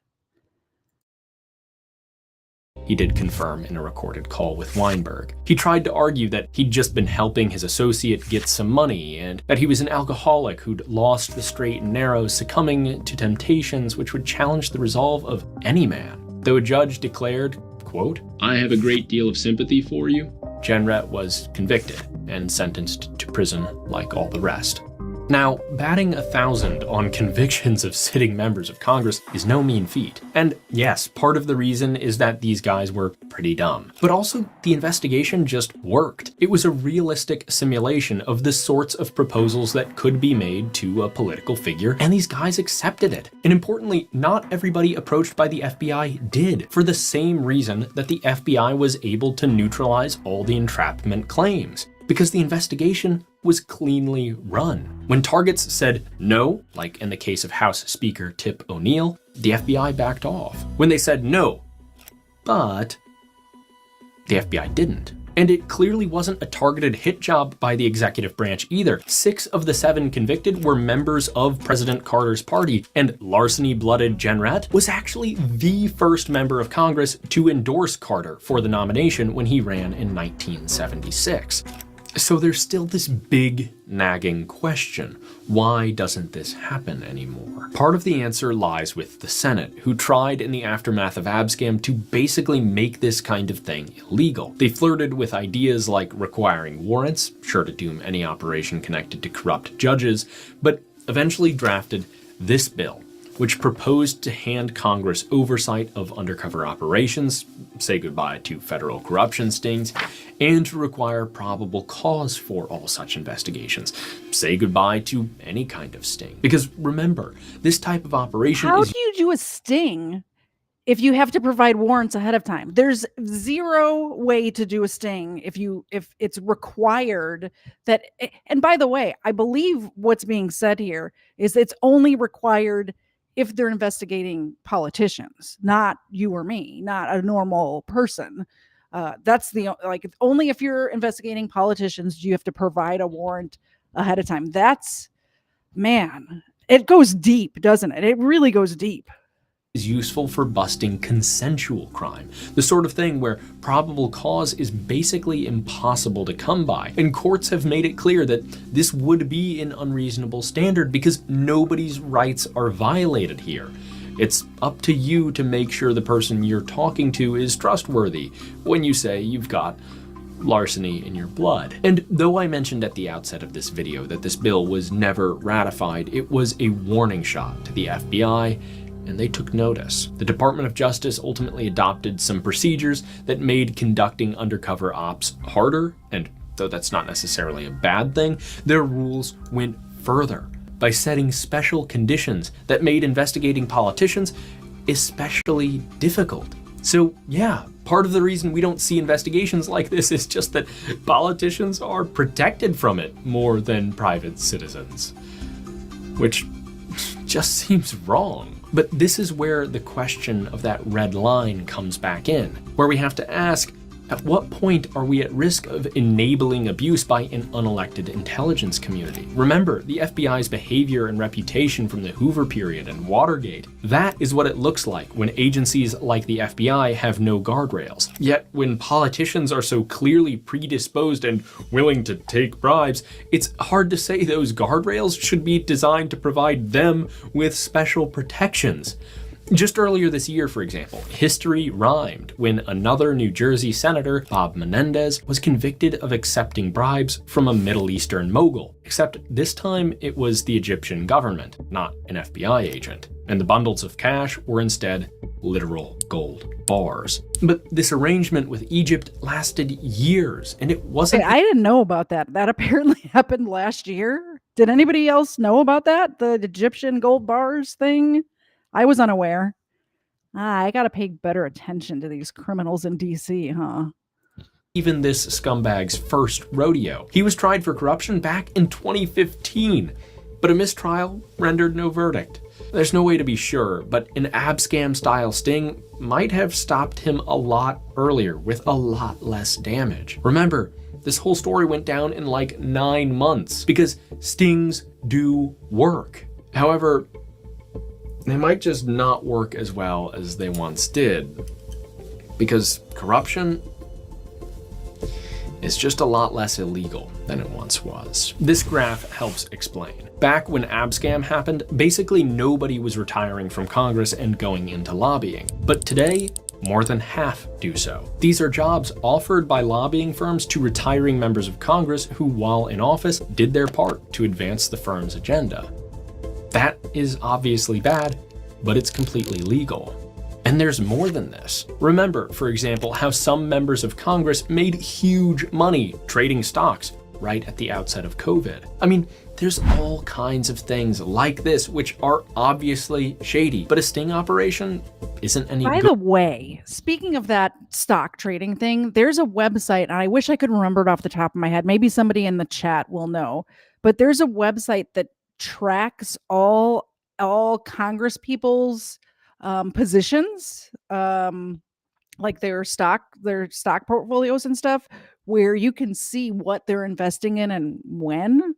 He did confirm in a recorded call with Weinberg. He tried to argue that he'd just been helping his associate get some money and that he was an alcoholic who'd lost the straight and narrow, succumbing to temptations which would challenge the resolve of any man. Though a judge declared, quote, "I have a great deal of sympathy for you," Jenrette was convicted and sentenced to prison like all the rest. Now, batting 1,000 on convictions of sitting members of Congress is no mean feat. And yes, part of the reason is that these guys were pretty dumb. But also, the investigation just worked. It was a realistic simulation of the sorts of proposals that could be made to a political figure, and these guys accepted it. And importantly, not everybody approached by the FBI did, for the same reason that the FBI was able to neutralize all the entrapment claims. Because the investigation was cleanly run. When targets said no, like in the case of House Speaker Tip O'Neill, the FBI backed off. When they said no, but the FBI didn't, And it clearly wasn't a targeted hit job by the executive branch either. 6 of the 7 convicted were members of President Carter's party, and larceny-blooded Jenrette was actually the first member of Congress to endorse Carter for the nomination when he ran in 1976. So there's still this big nagging question. Why doesn't this happen anymore? Part of the answer lies with the Senate, who tried in the aftermath of Abscam to basically make this kind of thing illegal. They flirted with ideas like requiring warrants, sure to doom any operation connected to corrupt judges, but eventually drafted this bill, which proposed to hand Congress oversight of undercover operations, say goodbye to federal corruption stings, and to require probable cause for all such investigations. Say goodbye to any kind of sting. Because remember, this type of operation How is... do you do a sting if you have to provide warrants ahead of time? There's zero way to do a sting if it's required that, and by the way, I believe what's being said here is it's only required if they're investigating politicians, not you or me, not a normal person. That's only if you're investigating politicians do you have to provide a warrant ahead of time. Man, it goes deep, doesn't it? It really goes deep. Is useful for busting consensual crime, the sort of thing where probable cause is basically impossible to come by. And courts have made it clear that this would be an unreasonable standard because nobody's rights are violated here. It's up to you to make sure the person you're talking to is trustworthy when you say you've got larceny in your blood. And though I mentioned at the outset of this video that this bill was never ratified, it was a warning shot to the FBI, and they took notice. The Department of Justice ultimately adopted some procedures that made conducting undercover ops harder, and though that's not necessarily a bad thing, their rules went further by setting special conditions that made investigating politicians especially difficult. So yeah, part of the reason we don't see investigations like this is just that politicians are protected from it more than private citizens, which just seems wrong. But this is where the question of that red line comes back in, where we have to ask, at what point are we at risk of enabling abuse by an unelected intelligence community? Remember, the FBI's behavior and reputation from the Hoover period and Watergate. That is what it looks like when agencies like the FBI have no guardrails. Yet, when politicians are so clearly predisposed and willing to take bribes, it's hard to say those guardrails should be designed to provide them with special protections. Just earlier this year, for example, history rhymed when another New Jersey senator, Bob Menendez, was convicted of accepting bribes from a Middle Eastern mogul. Except this time it was the Egyptian government, not an FBI agent. And the bundles of cash were instead literal gold bars. But this arrangement with Egypt lasted years, and it wasn't... I didn't know about that. That apparently happened last year. Did anybody else know about that? The Egyptian gold bars thing? I was unaware. I gotta pay better attention to these criminals in DC, huh? Even this scumbag's first rodeo. He was tried for corruption back in 2015, but a mistrial rendered no verdict. There's no way to be sure, but an Abscam-style sting might have stopped him a lot earlier with a lot less damage. Remember, this whole story went down in like 9 months because stings do work. However, they might just not work as well as they once did, because corruption is just a lot less illegal than it once was. This graph helps explain. Back when Abscam happened, basically nobody was retiring from Congress and going into lobbying. But today, more than half do so. These are jobs offered by lobbying firms to retiring members of Congress who, while in office, did their part to advance the firm's agenda. That is obviously bad, but it's completely legal. And there's more than this. Remember, for example, how some members of Congress made huge money trading stocks right at the outset of COVID. I mean, there's all kinds of things like this which are obviously shady, but a sting operation isn't any good. By the way, speaking of that stock trading thing, there's a website, and I wish I could remember it off the top of my head. Maybe somebody in the chat will know, but there's a website that tracks all Congress people's positions, like their stock portfolios and stuff, where you can see what they're investing in and when.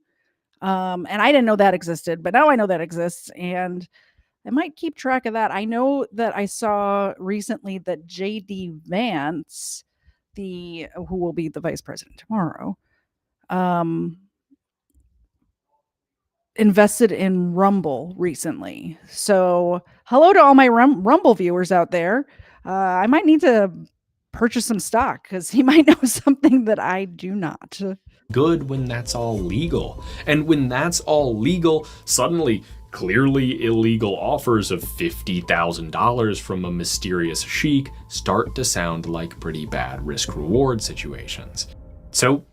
And I didn't know that existed, but now I know that exists, and I might keep track of that. I know that I saw recently that JD Vance, who will be the vice president tomorrow, invested in Rumble recently. So, hello to all my Rumble viewers out there. I might need to purchase some stock because he might know something that I do not. Good when that's all legal. And when that's all legal, suddenly clearly illegal offers of $50,000 from a mysterious sheik start to sound like pretty bad risk-reward situations. So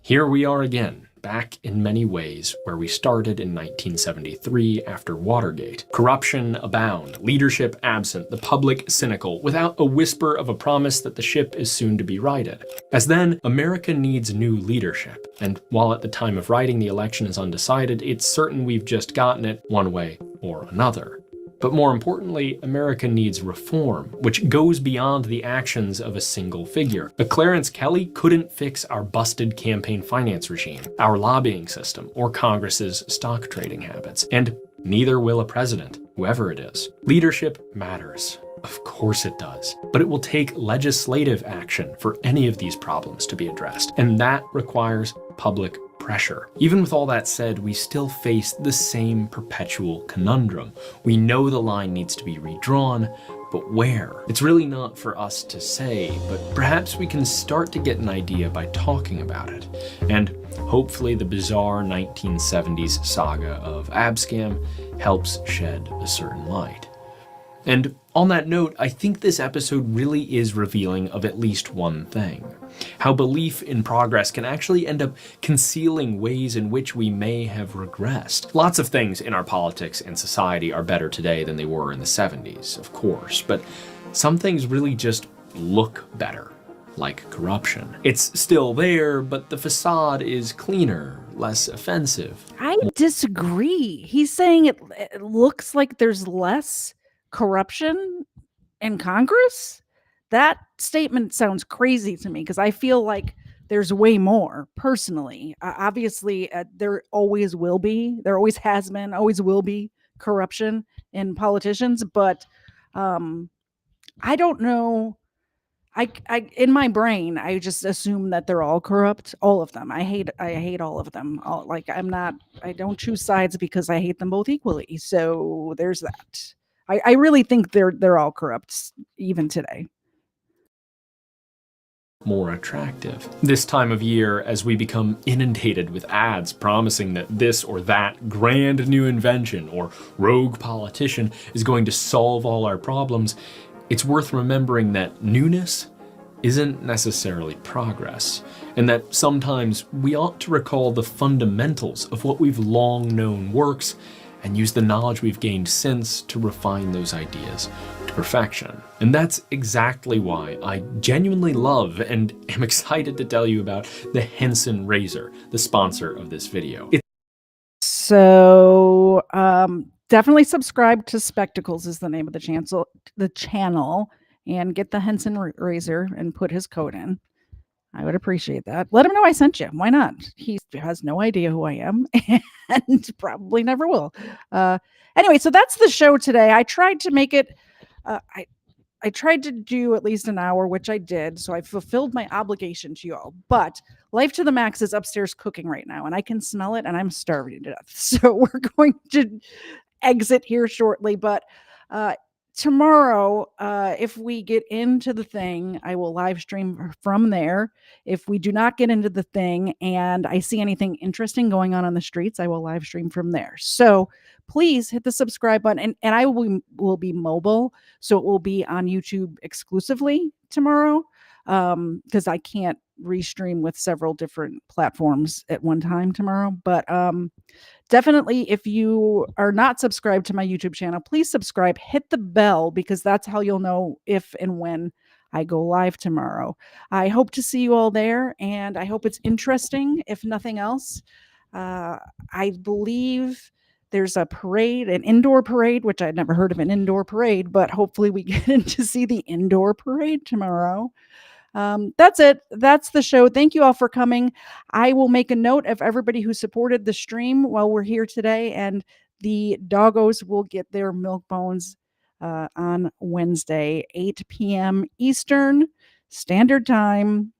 here we are again, back in many ways where we started in 1973 after Watergate. Corruption abound, leadership absent, the public cynical, without a whisper of a promise that the ship is soon to be righted. As then, America needs new leadership, and while at the time of writing the election is undecided, it's certain we've just gotten it one way or another. But more importantly, America needs reform, which goes beyond the actions of a single figure. A Clarence Kelly couldn't fix our busted campaign finance regime, our lobbying system, or Congress's stock trading habits. And neither will a president, whoever it is. Leadership matters. Of course it does. But it will take legislative action for any of these problems to be addressed, and that requires public pressure. Even with all that said, we still face the same perpetual conundrum. We know the line needs to be redrawn, but where? It's really not for us to say, but perhaps we can start to get an idea by talking about it. And hopefully the bizarre 1970s saga of Abscam helps shed a certain light. And on that note, I think this episode really is revealing of at least one thing: how belief in progress can actually end up concealing ways in which we may have regressed. Lots of things in our politics and society are better today than they were in the 70s, of course, but some things really just look better, like corruption. It's still there, but the facade is cleaner, less offensive. I disagree. He's saying it looks like there's less corruption in Congress. That statement sounds crazy to me because I feel like there's way more personally. Obviously, there always will be, there always has been, always will be corruption in politicians, but I don't know. I in my brain, I just assume that they're all corrupt, all of them. I hate all of them. I don't choose sides because I hate them both equally. So there's that. I really think they're all corrupt even today. More attractive. This time of year, as we become inundated with ads promising that this or that grand new invention or rogue politician is going to solve all our problems, it's worth remembering that newness isn't necessarily progress, and that sometimes we ought to recall the fundamentals of what we've long known works and use the knowledge we've gained since to refine those ideas to perfection. And that's exactly why I genuinely love and am excited to tell you about the Henson razor, the sponsor of this video. So definitely subscribe to Spectacles is the name of the channel, and get the Henson razor and put his code in. I would appreciate that. Let him know I sent you. Why not? He has no idea who I am and probably never will. Anyway, so that's the show today. I tried to make it, I tried to do at least an hour, which I did. So I fulfilled my obligation to you all. But Life to the Max is upstairs cooking right now, and I can smell it, and I'm starving to death. So we're going to exit here shortly. But tomorrow, if we get into the thing, I will live stream from there. If we do not get into the thing and I see anything interesting going on the streets, I will live stream from there. So please hit the subscribe button, and I will be mobile, so it will be on YouTube exclusively tomorrow, because I can't restream with several different platforms at one time tomorrow. But definitely, if you are not subscribed to my YouTube channel, please subscribe, hit the bell, because that's how you'll know if and when I go live tomorrow. I hope to see you all there, and I hope it's interesting, if nothing else. I believe there's a parade, an indoor parade, which I'd never heard of an indoor parade, but hopefully we get to see the indoor parade tomorrow. That's it. That's the show. Thank you all for coming. I will make a note of everybody who supported the stream while we're here today, and the doggos will get their milk bones on Wednesday, 8 p.m. Eastern Standard Time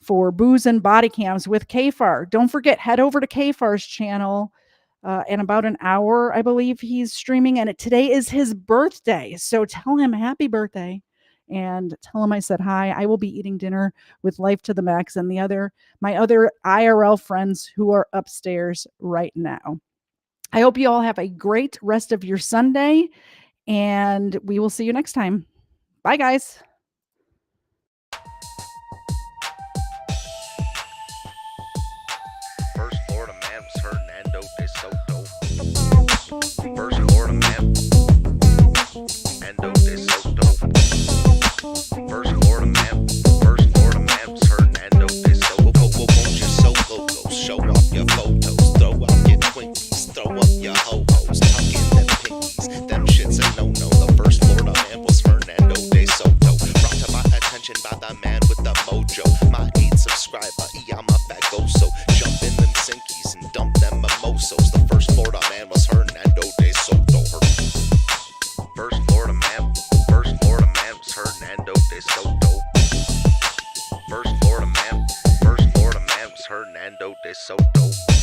for Booze and Body Cams with KFAR. Don't forget, head over to KFAR's channel. In about an hour, I believe he's streaming, and today is his birthday. So tell him happy birthday and tell him I said hi. I will be eating dinner with Life to the Max and my other IRL friends who are upstairs right now. I hope you all have a great rest of your Sunday, and we will see you next time. Bye, guys. First Florida man was Hernando de Soto. First Florida man, Hernando de Soto. First Florida man was Hernando de Soto. Won't you solo go show off your photos, throw out your Twinkies, throw up your ho-hos, tuck in them pinkies, them shits a no-no. The first Florida man was Hernando de Soto. Brought to my attention by the man with the mojo. My 8 subscriber, I'm a fagoso. Jump in them sinkies and dump them mimosos. The first Florida man was Hernando de Soto. First Florida man was Hernando de Soto. First Florida man was Hernando de Soto.